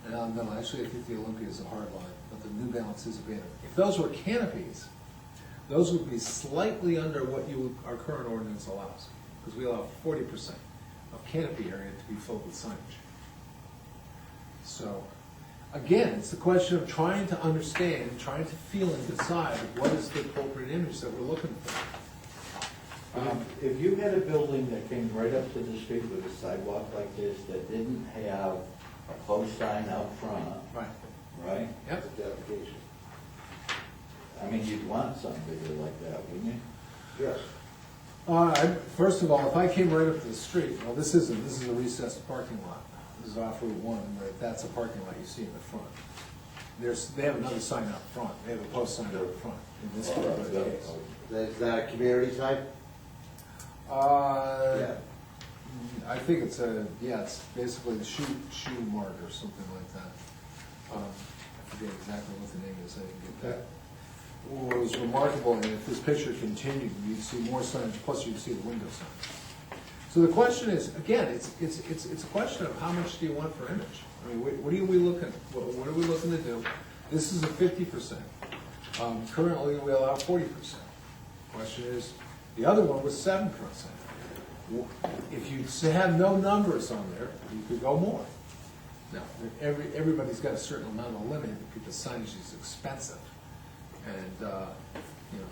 No, actually, I think the Olympia is a hard line, but the New Balance is a banner. If those were canopies, those would be slightly under what our current ordinance allows, because we allow 40% of canopy area to be filled with signage. So, again, it's the question of trying to understand, trying to feel and decide what is the appropriate image that we're looking for. If you had a building that came right up to the street with a sidewalk like this that didn't have a post sign out front, Right. right? Yep. That's the application. I mean, you'd want something bigger like that, wouldn't you? Yes. First of all, if I came right up to the street, well, this is a recessed parking lot. This is off Route 1, right? That's a parking lot you see in the front. They have another sign out front. They have a post sign out front in this particular case. Is that a community sign? I think it's it's basically the shoe mark or something like that. I forget exactly what the name is, I didn't get that. What was remarkable, and if this picture continued, you'd see more signage, plus you'd see the window sign. So the question is, again, it's a question of how much do you want for image? I mean, what are we looking to do? This is a 50%. Currently, we allow 40%. Question is, the other one was 7%. If you have no numbers on there, you could go more. Now, everybody's got a certain amount of limit because signage is expensive. And, you know,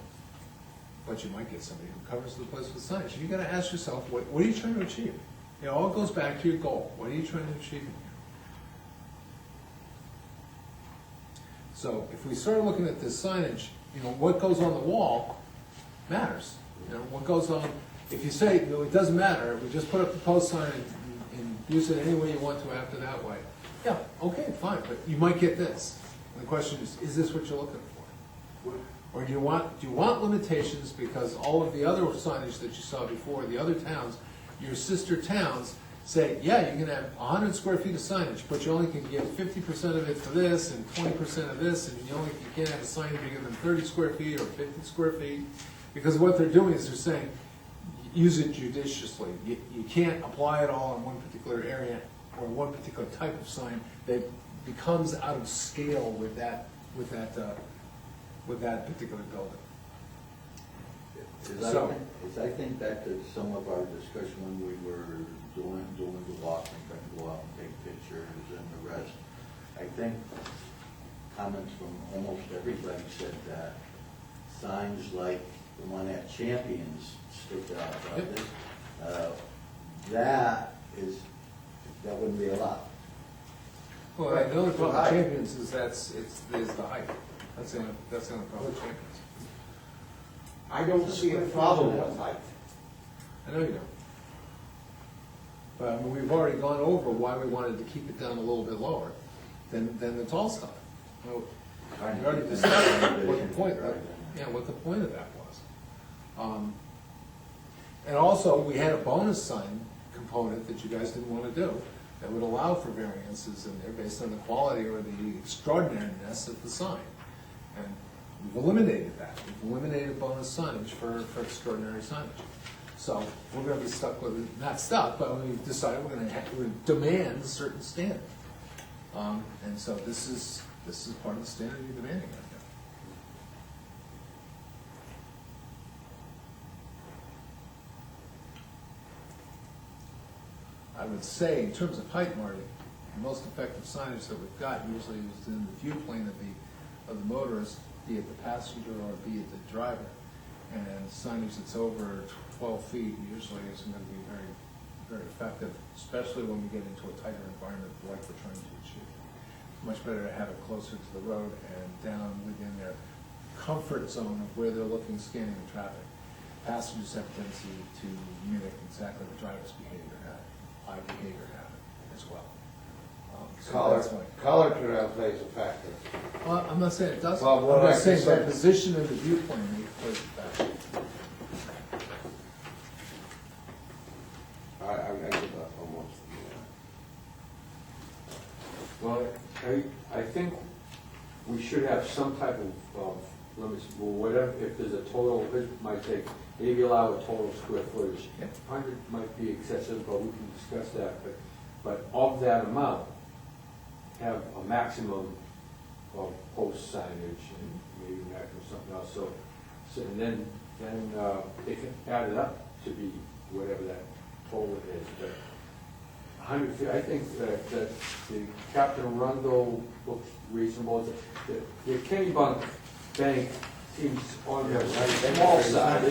but you might get somebody who covers the place with signage. You gotta ask yourself, what are you trying to achieve? You know, all goes back to your goal. What are you trying to achieve in here? So if we start looking at this signage, you know, what goes on the wall matters. You know, what goes on, if you say, no, it doesn't matter, we just put up the post sign and use it any way you want to after that way. Yeah, okay, fine, but you might get this. And the question is this what you're looking for? Or do you want limitations because all of the other signage that you saw before, the other towns, your sister towns, say, yeah, you can have 100 square feet of signage, but you only can give 50% of it for this and 20% of this, and you can't have a sign bigger than 30 square feet or 50 square feet. Because what they're doing is they're saying, use it judiciously. You can't apply it all in one particular area or one particular type of sign that becomes out of scale with that particular building. As I think back to some of our discussion when we were doing the walk and trying to go out and take pictures and the rest, I think comments from almost everybody said that signs like the one at Champions stick out. That wouldn't be allowed. Well, I know the Champions is the height. That's the only problem with Champions. I don't see a problem with height. I know you don't. But I mean, we've already gone over why we wanted to keep it down a little bit lower than the tall stuff. Well, we already discussed what the point, what the point of that was. And also, we had a bonus sign component that you guys didn't want to do that would allow for variances in there based on the quality or the extraordinariness of the sign. And we've eliminated that. We've eliminated bonus signage for extraordinary signage. So we're going to be stuck with it, not stuck, but we've decided we're going to demand a certain standard. And so this is part of the standard you're demanding right now. I would say, in terms of height, Marty, the most effective signage that we've got usually is in the view plane of the motorist, be it the passenger or be it the driver. And signage that's over 12 feet usually isn't going to be very, very effective, especially when we get into a tighter environment like we're trying to achieve. Much better to have it closer to the road and down within their comfort zone of where they're looking, scanning the traffic. Passengers have a tendency to mimic exactly the driver's behavior as well. Color turnout plays a factor. Well, I'm not saying it doesn't. Well, what I'm I just saying said- the position of the viewplane plays a factor. I give up almost. Well, I think we should have some type of limits, well, whatever, if there's a total, it might take, maybe allow a total square footage. Yep. 100 might be excessive, but we can discuss that, but of that amount, have a maximum of post signage and maybe maximum something else, so and then they can add it up to be whatever that total is, but 100 feet, I think that the Captain Rundle looks reasonable. The Kennybunk Bank seems on the small side.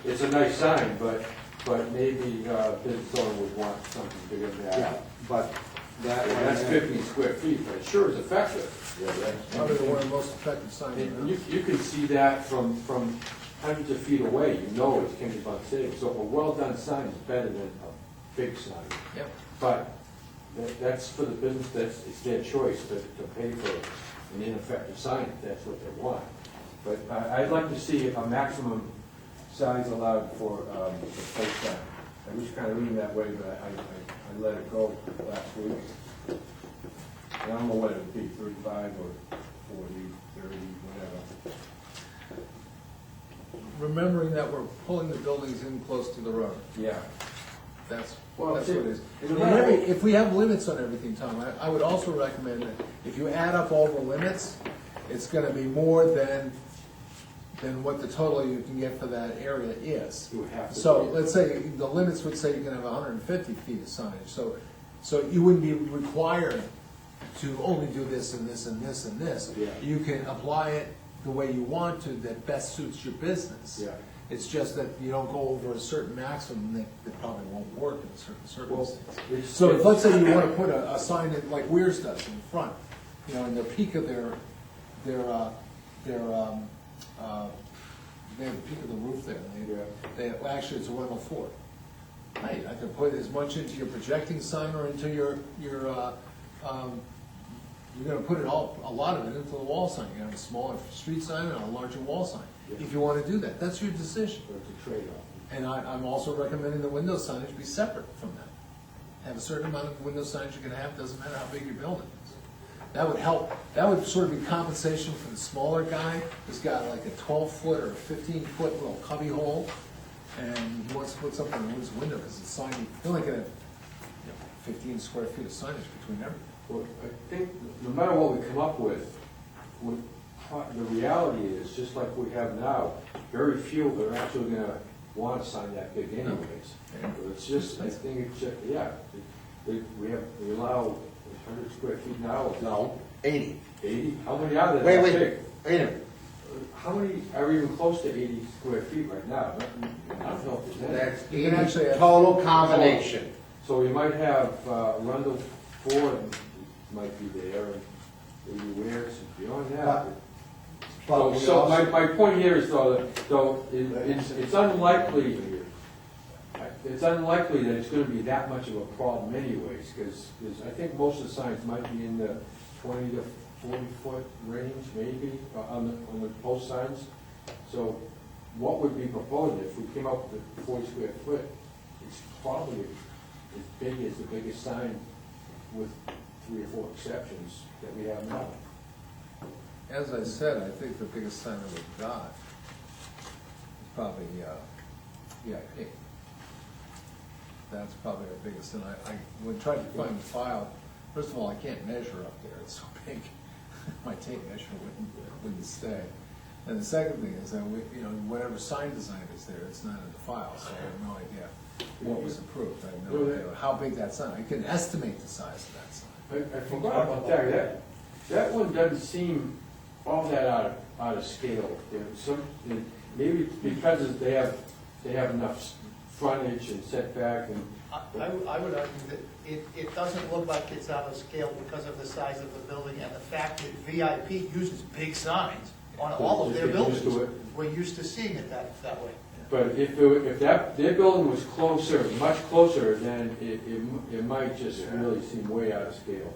It's a nice sign, but maybe business owner would want something bigger than that. Yeah, but That's 50 square feet, but it sure is effective. Probably one of the most effective signs. And you can see that from hundreds of feet away. You know it's Kennybunk City. So a well-done sign is better than a big sign. Yep. But that's for the business, it's their choice to pay for an ineffective sign if that's what they want. But I'd like to see a maximum size allowed for the post sign. I was kind of leaning that way, but I let it go last week. I don't know what it would be, 35 or 40, 30, whatever. Remembering that we're pulling the buildings in close to the road. Yeah. That's Well, what it is. it's And if we have limits on everything, Tom, I would also recommend that if you add up all the limits, it's gonna be more than than what the total you can get for that area is. You would have to. So let's say, the limits would say you can have 150 feet of signage, so you wouldn't be required to only do this and this and this and this. Yeah. You can apply it the way you want to that best suits your business. Yeah. It's just that you don't go over a certain maximum that probably won't work in certain circumstances. So if, let's say you want to put a sign that, like Weir's does in front, you know, in the peak of they have the peak of the roof there, well, actually, it's a 104. Right, I can put as much into your projecting sign or into you're gonna put it all, a lot of it into the wall sign. You have a smaller street sign and a larger wall sign. If you wanna do that, that's your decision. So it's a trade-off. And I'm also recommending the window signage be separate from that. Have a certain amount of window signage you can have, doesn't matter how big your building is. That would help, that would sort of be compensation for the smaller guy who's got like a 12-foot or a 15-foot little cubby hole, and he wants to put something in his window because it's sign, you're only gonna have 15 square feet of signage between everything. Well, I think no matter what we come up with, the reality is, just like we have now, very few are actually gonna want to sign that big anyways. Yeah. It's just, I think it's just, yeah, we allow 100 square feet now. No, 80. 80? How many are there? Wait, that wait, big? wait a minute. How many are even close to 80 square feet right now? I don't know if there's any. That's You can actually 80 have- total combination. So you might have Rundle Ford might be there, and maybe Wares, and beyond that. But we So also- my point here is though it's unlikely, that it's gonna be that much of a problem anyways, because I think most of the signs might be in the 20 to 40 foot range, maybe, on the post signs. So what would be proposed if we came up with 40 square foot, it's probably as big as the biggest sign with 3 or 4 exceptions that we have now. As I said, I think the biggest sign that we've got is probably VIP. That's probably our biggest, and I when tried to find the file, first of all, I can't measure up there, it's so big. My tape measure wouldn't stay. And the second thing is that whatever sign design is there, it's not in the file, so I have no idea what was approved. I have no idea how big that sign, I can estimate the size of that sign. I forgot about that. That one doesn't seem all that out of scale. Maybe because they have enough frontage and setback and. I would argue that it doesn't look like it's out of scale because of the size of the building and the fact that VIP uses big signs on all of their Just get used to buildings. it. We're used to seeing it that way. But if their building was closer, much closer, then it might just really seem way out of scale.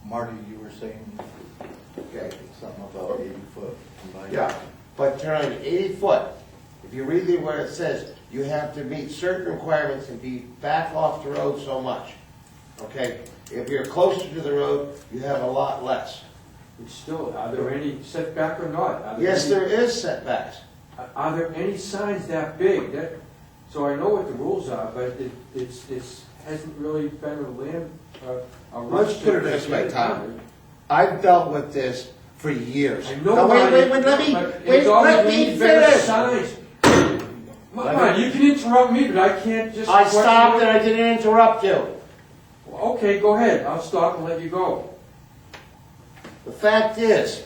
Marty, you were saying, Okay. something about 80 foot. Yeah, but turn 80 foot, if you read it where it says you have to meet certain requirements and be back off the road so much, okay? If you're closer to the road, you have a lot less. It's still, are there any setback or not? Yes, there is setbacks. Are there any signs that big? So I know what the rules are, but it hasn't really been a land. Let's put it this way, Tom. I've dealt with this for years. I know. Now, wait, let me finish. Signs. Come on, you can interrupt me, but I can't just. I stopped and I didn't interrupt you. Okay, go ahead. I'll stop and let you go. The fact is,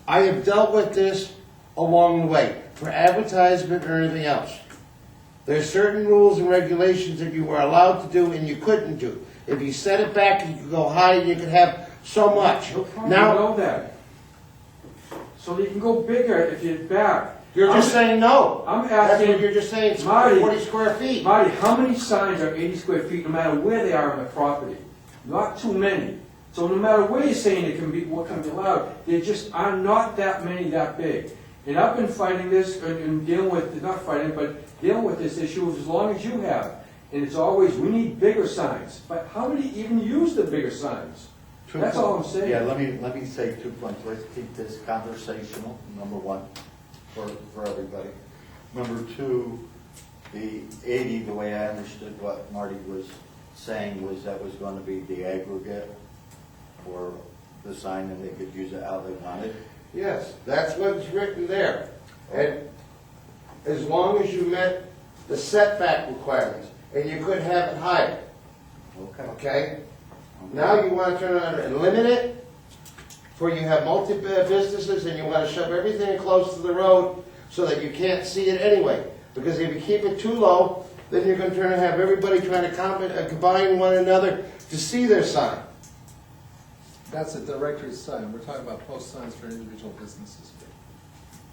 I have dealt with this along the way, for advertisement or anything else. There's certain rules and regulations that you were allowed to do and you couldn't do. If you set it back, you could go high, you could have so much. No problem, Now, you know that. So you can go bigger if you're back. you're just saying no. I'm That's asking. what you're just saying, it's Marty, 40 square feet. Marty, how many signs are 80 square feet, no matter where they are on the property? Not too many. So no matter where you're saying it can be, what can be allowed, there just are not that many that big. And I've been fighting this and dealing with, not fighting, but dealing with this issue as long as you have. And it's always, we need bigger signs. But how many even use the bigger signs? That's all I'm saying. Yeah, let me say 2 points. Let's keep this conversational, number one, for everybody. Number two, the 80, the way I understood what Marty was saying was that was going to be the aggregate for the sign and they could use it how they wanted. Yes, that's what's written there. And as long as you met the setback requirements, and you could have it higher, Okay. okay? Now you want to turn around and limit it, for you have multi-businesses and you want to shove everything close to the road so that you can't see it anyway. Because if you keep it too low, then you're going to turn and have everybody trying to combine one another to see their sign. That's a directory sign, we're talking about post signs for individual businesses.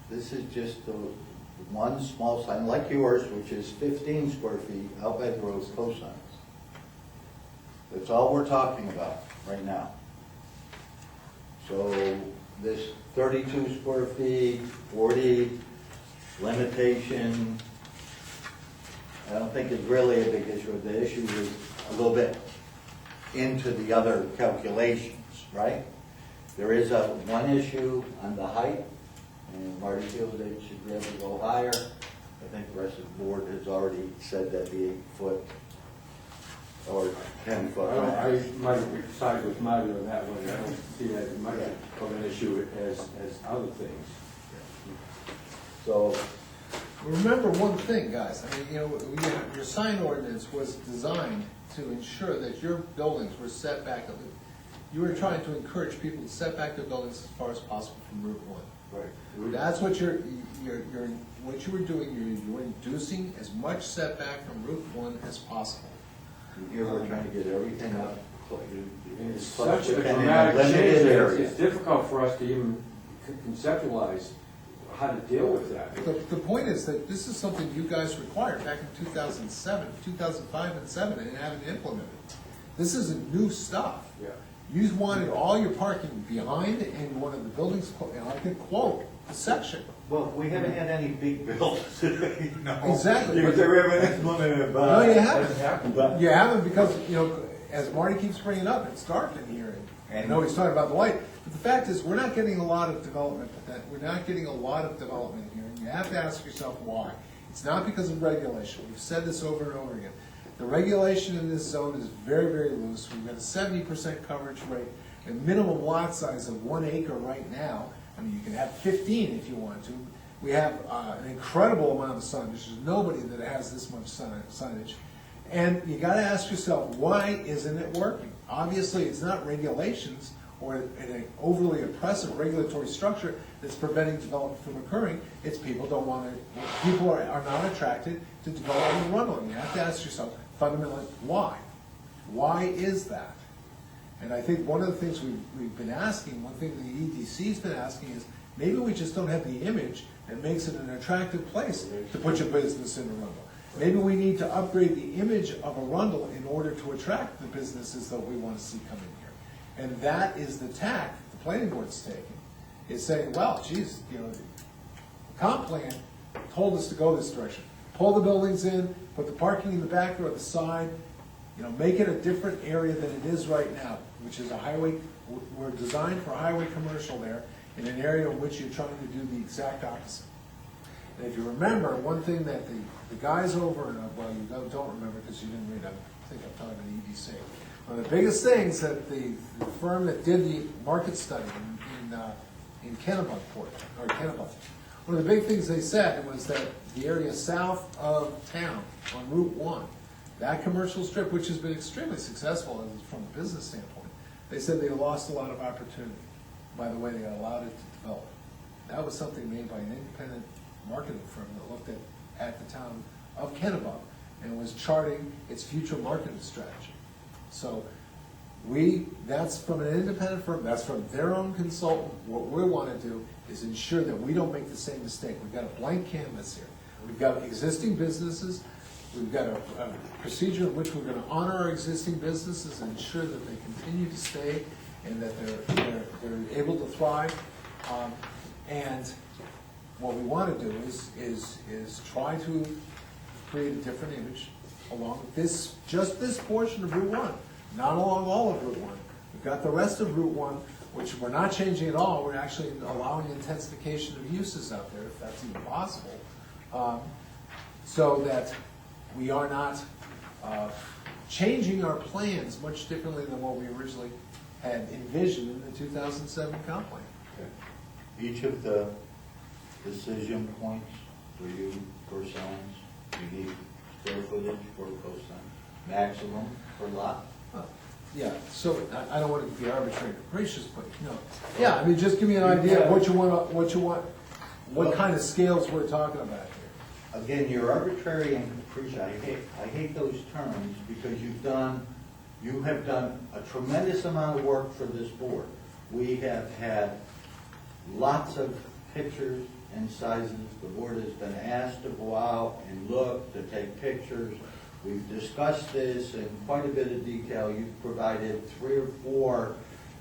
This is just the one small sign like yours, which is 15 square feet out by the road, post signs. That's all we're talking about right now. So this 32 square feet, 40 limitation, I don't think is really a big issue. The issue is a little bit into the other calculations, right? There is one issue on the height, and Marty feels they should be able to go higher. I think the rest of the board has already said that the 8 foot or 10 foot. I might side with Marty on that one. I don't see that as much of an issue as other things. So, Remember one thing, guys, I mean, you know, your sign ordinance was designed to ensure that your buildings were set back. You were trying to encourage people to set back their buildings as far as possible from Route 1. right. That's what what you were doing, you were inducing as much setback from Route 1 as possible. Here we're trying to get everything up. And it's Plus such a within dramatic change, limited that area. it's difficult for us to even conceptualize how to deal with that. The point is that this is something you guys required back in 2007, 2005 and 7, and haven't implemented. This isn't new stuff. Yeah. You wanted all your parking behind and one of the buildings, and I could quote the section. Well, we haven't had any big bills, you know. Exactly. If there ever is one in No, you Doesn't haven't. happen. But You haven't because, you know, as Marty keeps bringing up, it's dark in here. And I know he's talking about the light, but the fact is, we're not getting a lot of development. We're not getting a lot of development here, and you have to ask yourself why. It's not because of regulation. We've said this over and over again. The regulation in this zone is very, very loose. We've got a 70% coverage rate, a minimum lot size of 1 acre right now. I mean, you can have 15 if you want to. We have an incredible amount of signage. There's nobody that has this much signage. And you gotta ask yourself, why isn't it working? Obviously, it's not regulations or an overly oppressive regulatory structure that's preventing development from occurring. It's people are not attracted to developing in Rundle. You have to ask yourself, fundamentally, why? Why is that? And I think one of the things we've been asking, one thing the EDC's been asking is, maybe we just don't have the image that makes it an attractive place to put your business in Arundel. Maybe we need to upgrade the image of Arundel in order to attract the businesses that we want to see come in here. And that is the tack the planning board's taking, is saying, well, geez, you know, the comp plan told us to go this direction. Pull the buildings in, put the parking in the back or the side, you know, make it a different area than it is right now, which is a highway. We're designed for highway commercial there, in an area in which you're trying to do the exact opposite. And if you remember, one thing that the guys over, well, you don't remember because you didn't read, I think I'm talking about EDC. One of the biggest things that the firm that did the market study in Kennebunkport, or Kennebunk, one of the big things they said was that the area south of town on Route 1, that commercial strip, which has been extremely successful from a business standpoint, they said they lost a lot of opportunity by the way they allowed it to develop. That was something made by an independent marketing firm that looked at the town of Kennebunk and was charting its future marketing strategy. So that's from an independent firm, that's from their own consultant. What we want to do is ensure that we don't make the same mistake. We've got a blank canvas here. We've got existing businesses. We've got a procedure in which we're going to honor our existing businesses and ensure that they continue to stay and that they're able to thrive. And what we want to do is try to create a different image along just this portion of Route 1, not along all of Route 1. We've got the rest of Route 1, which we're not changing at all. We're actually allowing intensification of uses out there, if that's even possible, so that we are not changing our plans much differently than what we originally had envisioned in the 2007 comp plan. each of the decision points for you for signs, you need square footage for post signs, maximum per lot? Yeah, so I don't want to be arbitrary and capricious, but, you know, yeah, I mean, just give me an idea of what you want, what kind of scales we're talking about here. Again, you're arbitrary and capricious. I hate those terms because you have done a tremendous amount of work for this board. We have had lots of pictures and sizes. The board has been asked to go out and look, to take pictures. We've discussed this in quite a bit of detail. You've provided 3 or 4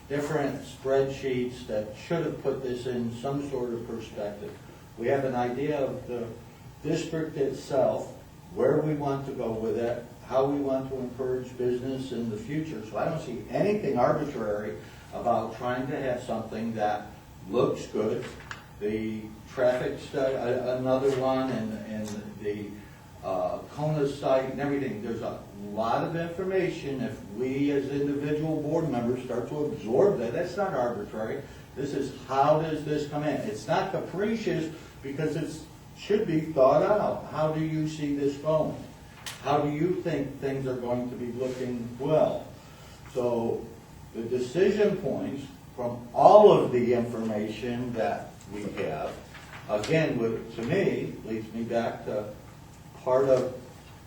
different spreadsheets that should have put this in some sort of perspective. We have an idea of the district itself, where we want to go with it, how we want to encourage business in the future. So I don't see anything arbitrary about trying to have something that looks good. The traffic study, another one, and the Kona site and everything. There's a lot of information. If we as individual board members start to absorb that, that's not arbitrary. This is how does this come in. It's not capricious because it should be thought out. How do you see this going? How do you think things are going to be looking well? So the decision points from all of the information that we have, again, to me, leads me back to part of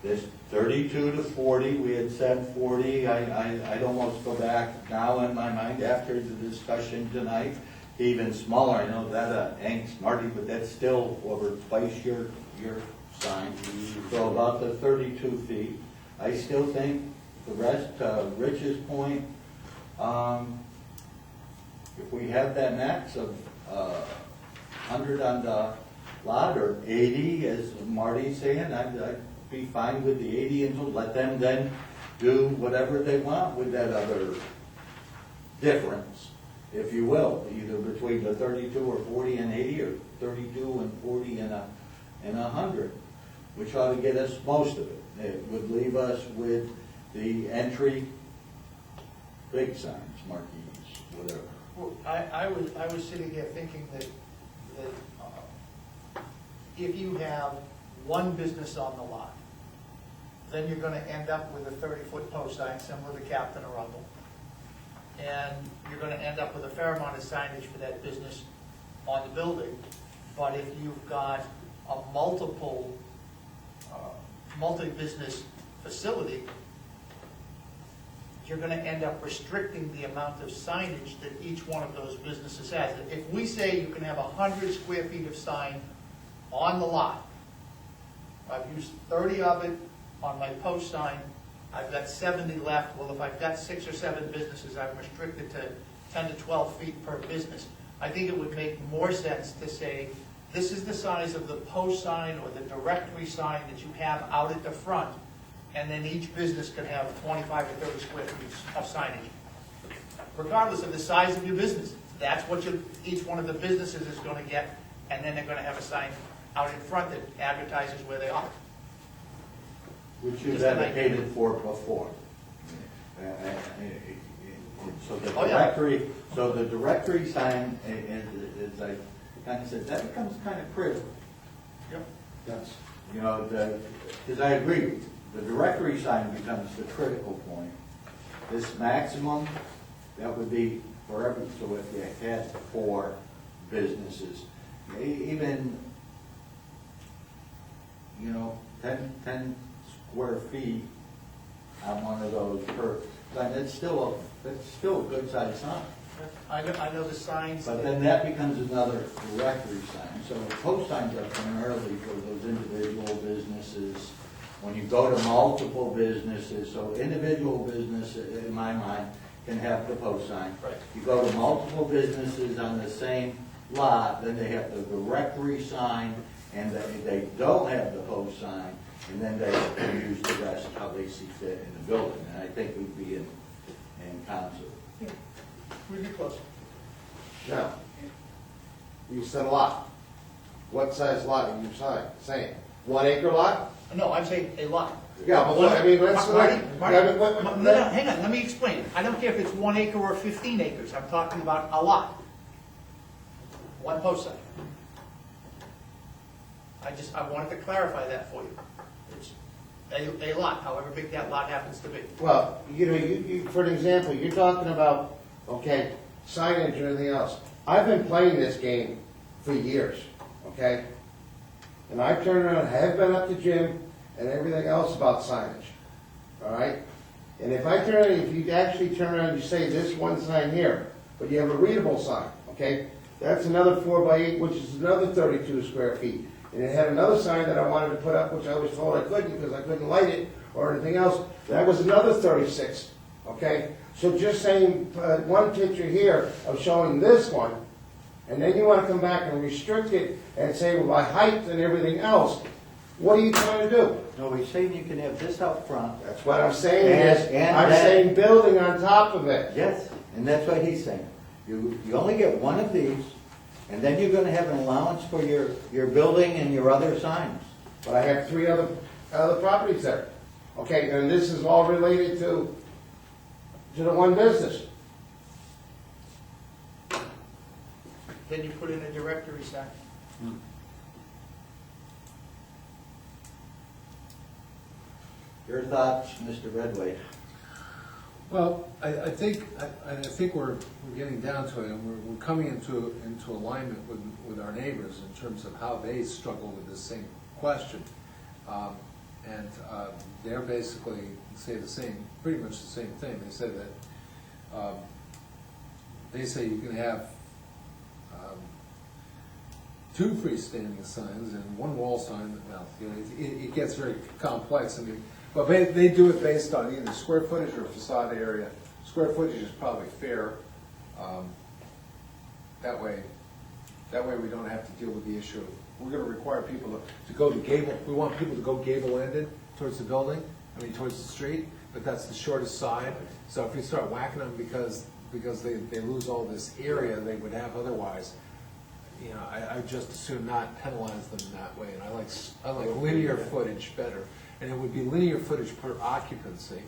this 32 to 40. We had said 40. I'd almost go back now in my mind after the discussion tonight, even smaller. I know that angst Marty, but that's still over twice your sign. So about the 32 feet. I still think the rest, Rich's point, if we have that max of 100 on the lot or 80, as Marty's saying, I'd be fine with the 80 and let them then do whatever they want with that other difference, if you will, either between the 32 or 40 and 80 or 32 and 40 and 100, which ought to get us most of it. It would leave us with the entry big signs, marquees, whatever. Well, I was sitting here thinking that if you have one business on the lot, then you're going to end up with a 30-foot post sign similar to Captain Arundel. And you're going to end up with a fair amount of signage for that business on the building. But if you've got a multi-business facility, you're going to end up restricting the amount of signage that each one of those businesses has. If we say you can have 100 square feet of sign on the lot, I've used 30 of it on my post sign, I've got 70 left. Well, if I've got 6 or 7 businesses, I'm restricted to 10 to 12 feet per business. I think it would make more sense to say, this is the size of the post sign or the directory sign that you have out at the front, and then each business can have 25 or 30 square feet of signage. Regardless of the size of your business, that's what each one of the businesses is going to get, and then they're going to have a sign out in front that advertises where they are. Which you've advocated for before. So the directory, sign, as I kind of said, that becomes kind of critical. Yep. Yes. You know, because I agree with you. The directory sign becomes the critical point. This maximum, that would be for every, so if you had 4 businesses, even, 10 square feet on one of those per, but it's still a good sized sign. I know the signs. But then that becomes another directory sign. So post signs are primarily for those individual businesses. When you go to multiple businesses, so individual business, in my mind, can have the post sign. Right. You go to multiple businesses on the same lot, then they have the directory sign, and they don't have the post sign, and then they use the rest how they see fit in the building. And I think we'd be in concert. We'd be close. Now, you said a lot. What size lot are you saying? 1 acre lot? No, I'm saying a lot. Yeah, but what, I mean, let's Marty, yeah, but no, hang on, let me explain. I don't care if it's 1 acre or 15 acres. I'm talking about a lot. one post sign. I wanted to clarify that for you. It's a lot, however big that lot happens to be. Well, you know, for an example, you're talking about, okay, signage and everything else. I've been playing this game for years, okay? And I've turned around, have been up to Jim and everything else about signage, all right? And if you actually turn around and you say this one sign here, but you have a readable sign, okay? That's another 4x8, which is another 32 square feet. And it had another sign that I wanted to put up, which I was told I couldn't because I couldn't light it or anything else. That was another 36, okay? So just saying, one picture here of showing this one, and then you want to come back and restrict it and say, well, by height and everything else, what are you trying to do? No, he's saying you can have this out front. That's what I'm saying And I'm that- saying building on top of it. Yes, and that's what he's saying. You only get one of these, and then you're gonna have an allowance for your building and your other signs. But I have 3 other properties there. Okay, and this is all related to the one business. Then you put in a directory sign. Your thoughts, Mr. Redway? Well, I think we're getting down to it, and we're coming into alignment with our neighbors in terms of how they struggle with this same question. And they're basically say pretty much the same thing. They say that, they say you can have 2 freestanding signs and 1 wall sign. Well, you know, it gets very complex. I mean, but they do it based on either square footage or facade area. Square footage is probably fair. That way we don't have to deal with the issue of, we're gonna require people to go to gable, we want people to go gable-ended towards the building, towards the street, but that's the shortest side. So if we start whacking them because they lose all this area they would have otherwise, you know, I just assume not penalize them that way. And I like linear footage better. And it would be linear footage per occupancy.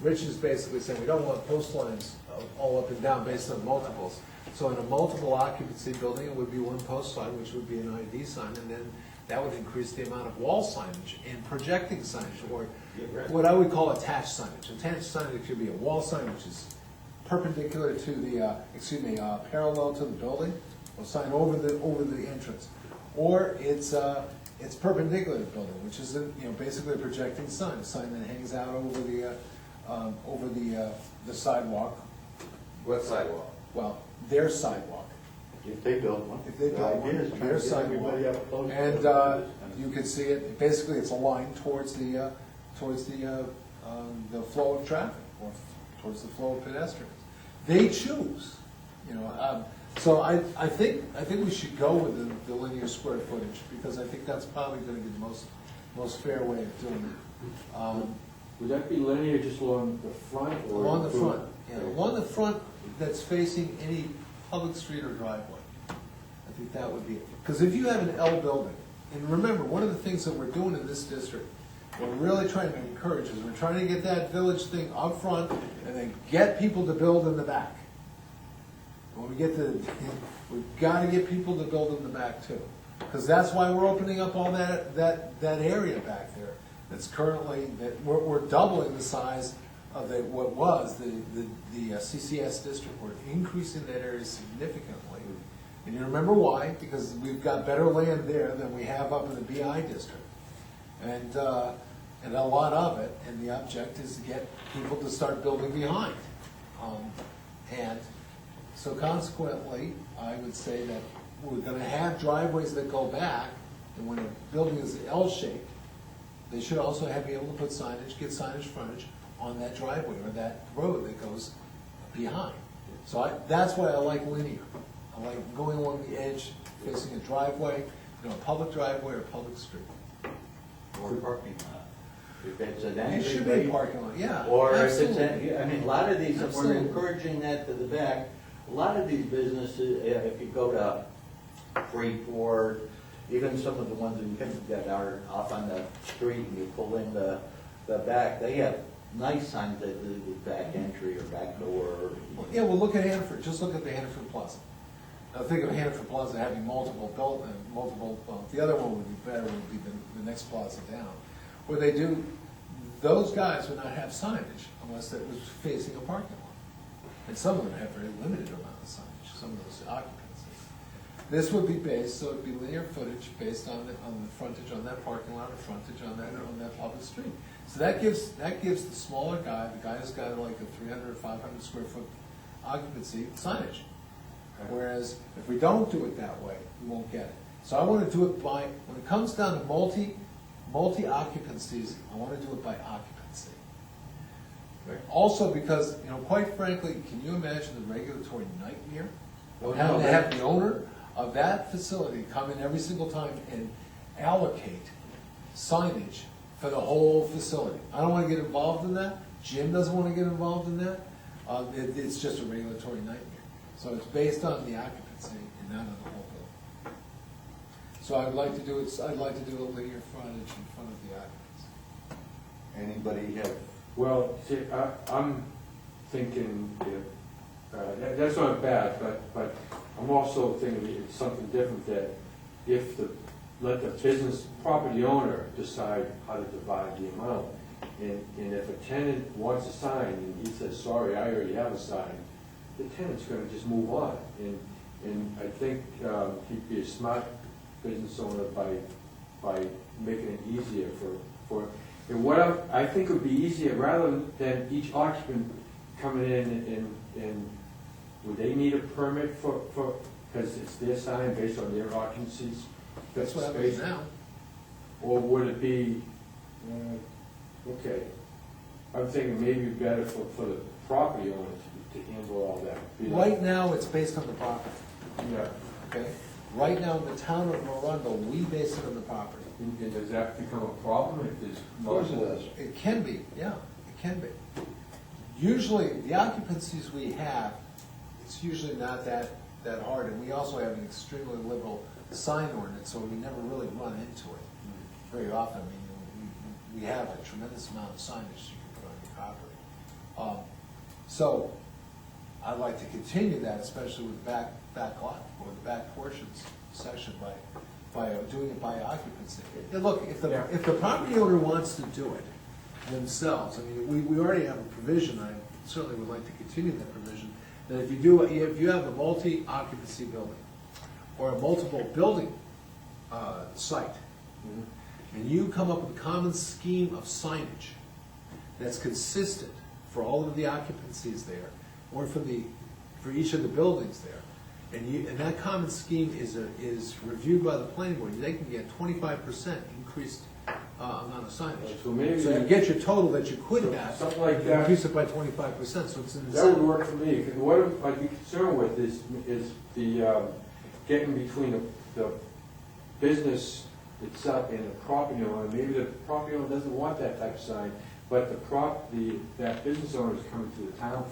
Rich is basically saying we don't want post lines all up and down based on multiples. So in a multiple occupancy building, it would be 1 post sign, which would be an ID sign, and then that would increase the amount of wall signage and projecting signage, or what I would call attached signage. Attached signage could be a wall sign which is perpendicular to the, parallel to the building, or sign over the entrance, or it's perpendicular to the building, which is basically a projecting sign, a sign that hangs out over the sidewalk. What sidewalk? Well, their sidewalk. If they build one. If they build one, their sidewalk. And you can see it, basically it's a line towards the flow of traffic, or towards the flow of pedestrians. They choose, so I think we should go with the linear square footage, because I think that's probably gonna be the most fair way of doing it. Would that be linear just along the front or? Along the front, yeah, along the front that's facing any public street or driveway. I think that would be it. Because if you have an L building, and remember, one of the things that we're doing in this district, we're really trying to encourage is we're trying to get that village thing up front and then get people to build in the back. When we get we've got to get people to build in the back too. Because that's why we're opening up all that area back there. That's currently, we're doubling the size of what was the CCS district. We're increasing that area significantly. And you remember why? Because we've got better land there than we have up in the BI district. And a lot of it, and the object is to get people to start building behind. And so consequently, I would say that we're gonna have driveways that go back, and when a building is L-shaped, they should also be able to put signage, get signage frontage on that driveway or that road that goes behind. So that's why I like linear. I like going along the edge, facing a driveway, a public driveway or public street. Or parking lot. If it's an It should be entryway. a parking lot, yeah. Or if it's, absolutely. a lot of these, if we're Absolutely. encouraging that to the back, a lot of these businesses, if you go to Freeport, even some of the ones that are off on the street and you pull in the back, they have nice signs at the back entry or back door. Yeah, well, look at Hanford, just look at the Hanford Plaza. Now think of Hannaford Plaza having multiple, the other one would be better, would be the next plaza down. Where they do, those guys would not have signage unless it was facing a parking lot. And some of them have very limited amount of signage, some of those occupancies. This would be based, so it'd be linear footage based on the frontage on that parking lot, or frontage on that public street. So that gives the smaller guy, the guy who's got like a 300 or 500 square foot occupancy, signage. Whereas if we don't do it that way, we won't get it. So I want to do it by, when it comes down to multi-occupancies, I want to do it by occupancy. Also because, quite frankly, can you imagine the regulatory nightmare of having to have the owner of that facility come in every single time and allocate signage for the whole facility? I don't want to get involved in that. Jim doesn't want to get involved in that. It's just a regulatory nightmare. So it's based on the occupancy and not on the whole building. So I'd like to do a linear frontage in front of the occupancy. Anybody have? Well, see, I'm thinking, that's not bad, but I'm also thinking it's something different, that let the business property owner decide how to divide the amount. And if a tenant wants a sign and he says, sorry, I already have a sign, the tenant's gonna just move on. And I think he'd be a smart business owner by making it easier for and what I think would be easier, rather than each occupant coming in and would they need a permit for, because it's their sign based on their occupancies? That's what happens now. Or would it be, okay, I'm thinking maybe better for the property owner to handle all that. Right now, it's based on the property, Yeah. okay? Right now, in the town of Arundel, we base it on the property. And does that become a problem if there's? Of course it does. It can be, yeah, it can be. Usually, the occupancies we have, it's usually not that hard, and we also have an extremely liberal sign ordinance, so we never really run into it very often. I mean, we have a tremendous amount of signage you can put on your property. So, I'd like to continue that, especially with the back lot, or the back portions section, by doing it by occupancy. And look, if the property owner wants to do it themselves, I mean, we already have a provision, I certainly would like to continue that provision, that if you have a multi-occupancy building, or a multiple building site, and you come up with a common scheme of signage that's consistent for all of the occupancies there, or for each of the buildings there, and that common scheme is reviewed by the planning board, they can get 25% increased amount of signage. So maybe you get your total that you could have, something like that. increase it by 25%, so it's an That would incentive. work for me, because what I'd be concerned with is the, getting between the business itself and the property owner. Maybe the property owner doesn't want that type of sign, but that business owner is coming to the town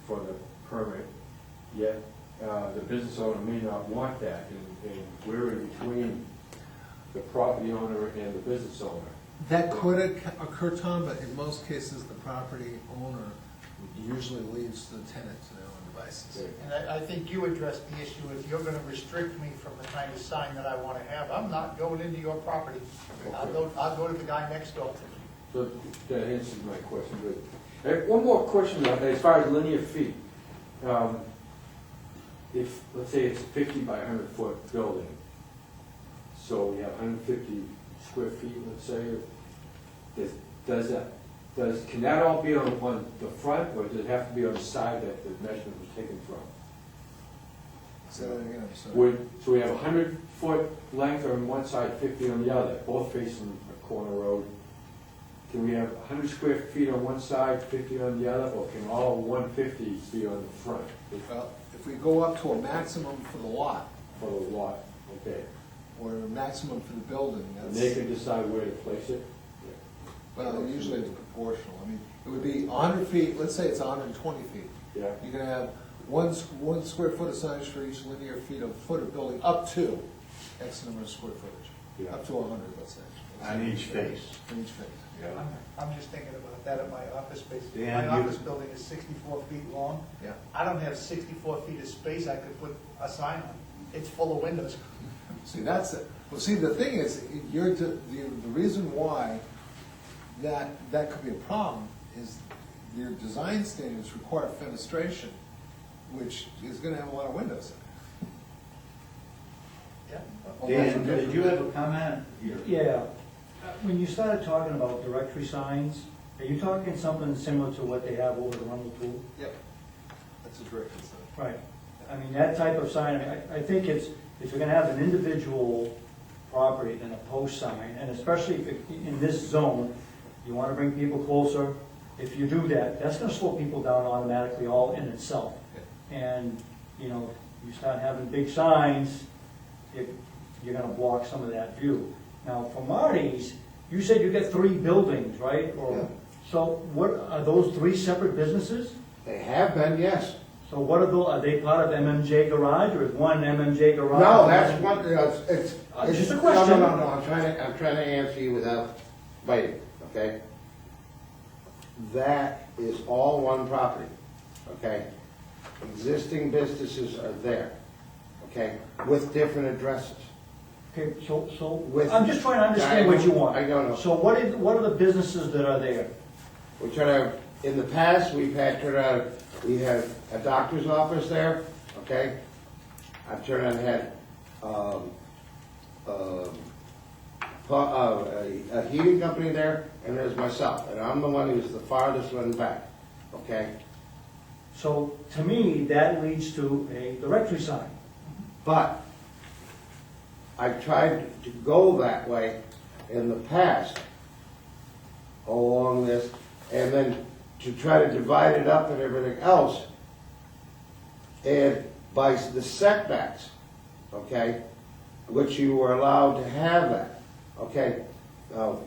for the permit, yet the business owner may not want that, and we're in between the property owner and the business owner. That could occur, Tom, but in most cases, the property owner usually leaves the tenant to their own devices. And I think you addressed the issue, if you're gonna restrict me from the kind of sign that I wanna have, I'm not going into your property. I'll go to the guy next door. So that answers my question, good. One more question, as far as linear feet. If, let's say it's a 50 by 100 foot building, so we have 150 square feet, let's say, can that all be on the front, or does it have to be on the side that the measurement was taken from? Say that again, I'm sorry. So we have 100 foot length on one side, 50 on the other, both facing a corner road. Can we have 100 square feet on one side, 50 on the other, or can all 150 be on the front? Well, if we go up to a maximum for the lot, For the lot, okay. or a maximum for the building, And that's, they can decide where to place it? well, usually it's proportional. I mean, it would be 100 feet, let's say it's 120 feet. Yeah. You're gonna have one square foot of signage for each linear feet of foot of building, up to X number of square footage. Yeah. Up to 100, let's say. On each face. On each face. I'm just thinking about that at my office space. Dan, My you- office building is 64 feet long. Yeah. I don't have 64 feet of space I could put a sign on. It's full of windows. See, that's it. Well, see, the thing is, the reason why that could be a problem is your design standards require fenestration, which is gonna have a lot of windows in it. Yeah. Dan, did you have a comment? Yeah, when you started talking about directory signs, are you talking something similar to what they have over the Rumble Pool? Yep. That's a direct sign. Right. I mean, that type of sign, I think it's, if you're gonna have an individual property, then a post sign, and especially if in this zone, you wanna bring people closer. If you do that, that's gonna slow people down automatically all in itself. And, you know, you start having big signs, you're gonna block some of that view. Now, for Marty's, you said you got 3 buildings, right? Or Yeah. So what, are those 3 separate businesses? They have been, yes. So what are those, are they part of MMJ Garage, or is one MMJ Garage? No, that's one, it's. Just a it's- question. No, I'm trying to answer you without biting, okay? That is all one property, okay? Existing businesses are there, okay, with different addresses. Okay, so, With- I'm just trying to understand what you want. I don't know. So what are the businesses that are there? We turn out, in the past, we have a doctor's office there, okay? I've turned out and had, a heating company there, and there's myself, and I'm the one who's the farthest one back, okay? So, to me, that leads to a directory sign. But I tried to go that way in the past along this, and then to try to divide it up and everything else. And by the setbacks, okay, which you were allowed to have that, okay? Now,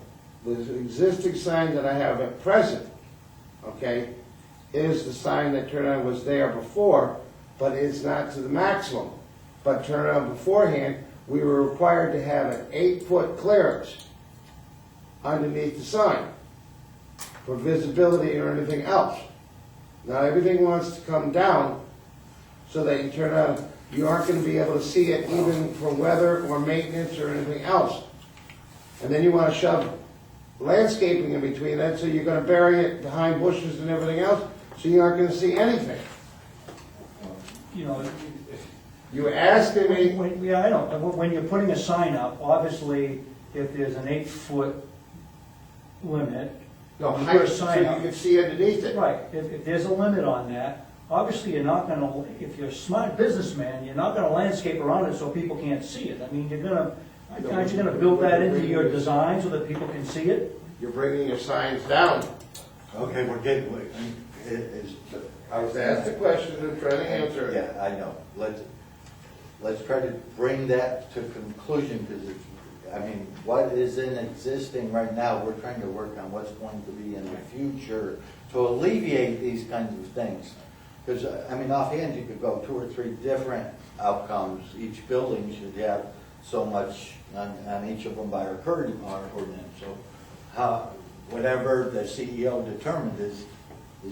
the existing sign that I have at present, okay, is the sign that turned out was there before, but it's not to the maximum. But turned out beforehand, we were required to have an 8-foot clearance underneath the sign for visibility or anything else. Now, everything wants to come down so that you turn out, you aren't going to be able to see it even for weather or maintenance or anything else. And then you want to shove landscaping in between that, so you're going to bury it behind bushes and everything else, so you aren't going to see anything. You know, You were asking me, yeah, I know, when you're putting a sign up, obviously, if there's an 8-foot limit, no, you put height, a so sign you up. can see underneath it. Right, if there's a limit on that, obviously you're not gonna, if you're a smart businessman, you're not gonna landscape around it so people can't see it. I mean, aren't you gonna build that into your design so that people can see it? You're bringing your signs down. Okay, we're getting, I was asked a question and trying to answer it. Yeah, I know. Let's try to bring that to conclusion, because I mean, what is in existing right now, we're trying to work on what's going to be in the future to alleviate these kinds of things. Because, I mean, offhand, you could go 2 or 3 different outcomes. Each building should have so much on each of them by our current ordinance. So whatever the CEO determined is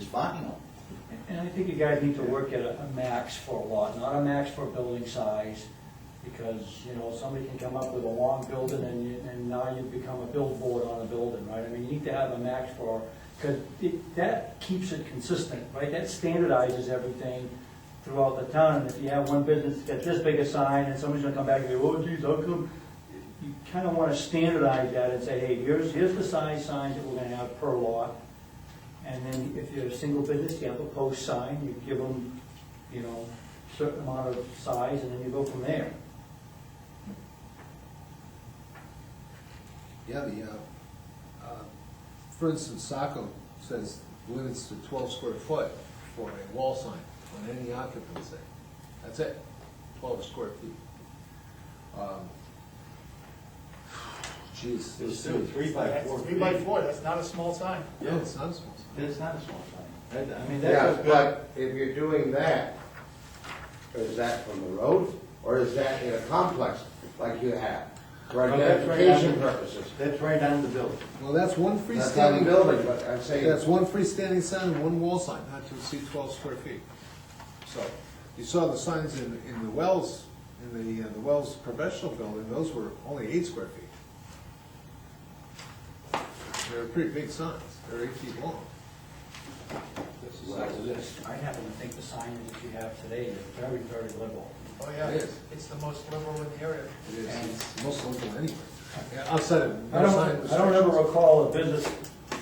final. And I think you guys need to work at a max for a lot, not a max for a building size, because, you know, somebody can come up with a long building and now you become a billboard on a building, right? I mean, you need to have a max for, because that keeps it consistent, right? That standardizes everything throughout the town. And if you have one business that's got this big a sign and somebody's gonna come back and go, oh geez, how come? You kind of want to standardize that and say, hey, here's the size signs that we're gonna have per lot. And then if you're a single business, you have a post sign, you give them, you know, a certain amount of size, and then you go from there. Yeah, for instance, Saco says limits to 12 square foot for a wall sign on any occupancy. That's it, 12 square feet. Geez. It's still 3 by 4 3 by 4, that's not a small sign. No, it's not a small sign. It's not a small sign. I mean, Yeah, that's a good. but if you're doing that, is that from the road, or is that in a complex like you have? for Oh, that's right. identification purposes. That's right on the building. Well, that's one That's not a freestanding, building, but I'm saying, that's one freestanding sign and one wall sign, not to exceed 12 square feet. So, you saw the signs in the Wells, in the Wells Professional Building, those were only 8 square feet. They were pretty big signs, they're 8 feet long. I happen to think the signage that you have today is very, very liberal. Oh, yeah, It is. it's the most liberal in the area. It is, it's most local anyway. Yeah, outside of. I don't ever recall a business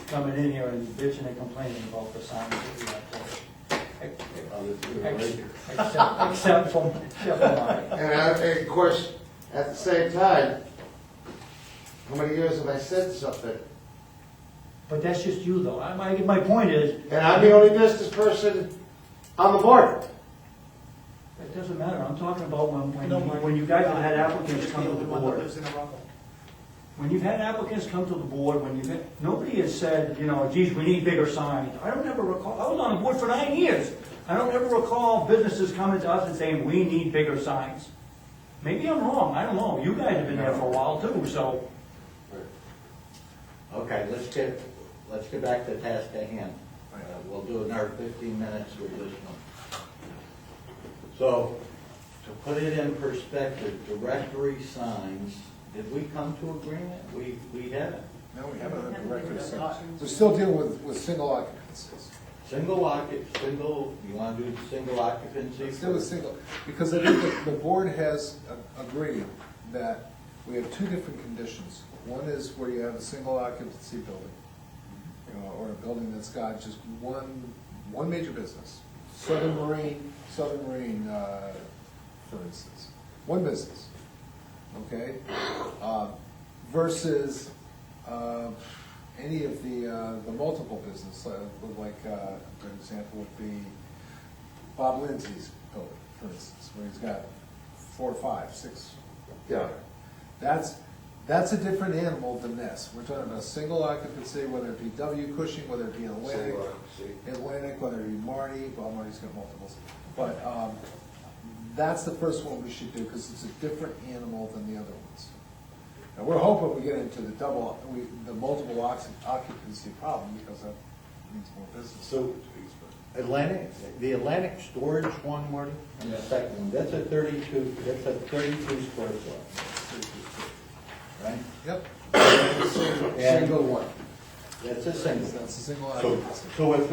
coming in here and bitching and complaining about the signage that we have today. Except for mine. and of course, at the same time, how many years have I said something? But that's just you though. My point is, And I'm the only business person on the board. it doesn't matter. I'm talking about when you guys have had applicants come to the one that board. lives in a rumble. When you've had applicants come to the board, nobody has said, geez, we need bigger signs. I don't ever recall, I was on the board for 9 years. I don't ever recall businesses coming to us and saying, we need bigger signs. Maybe I'm wrong, I don't know. You guys have been there for a while too, so. Okay, let's get back to task at hand. We'll do another 15 minutes with this one. So, to put it in perspective, directory signs, did we come to agreement? We haven't. No, we haven't had directory signs. We're still dealing with single occupancies. You want to do single occupancy? Still with single, because I think the board has agreed that we have 2 different conditions. One is where you have a single occupancy building, or a building that's got just one major business. Southern Marine, for instance, one business, okay? Versus any of the multiple business, like, for example, would be Bob Lindsay's building, for instance, where he's got 4, 5, 6. Yeah. That's a different animal than this. We're talking about single occupancy, whether it be W. Cushing, whether it be Atlantic, whether it be Marty. Well, Marty's got multiples, but that's the first one we should do because it's a different animal than the other ones. Now we're hoping we get into the multiple occupancy problem because that means more business. So, the Atlantic storage one, Marty, and the second one, that's a 32 square foot, right? Yep. Single one. That's a single. That's a single So, occupancy. so if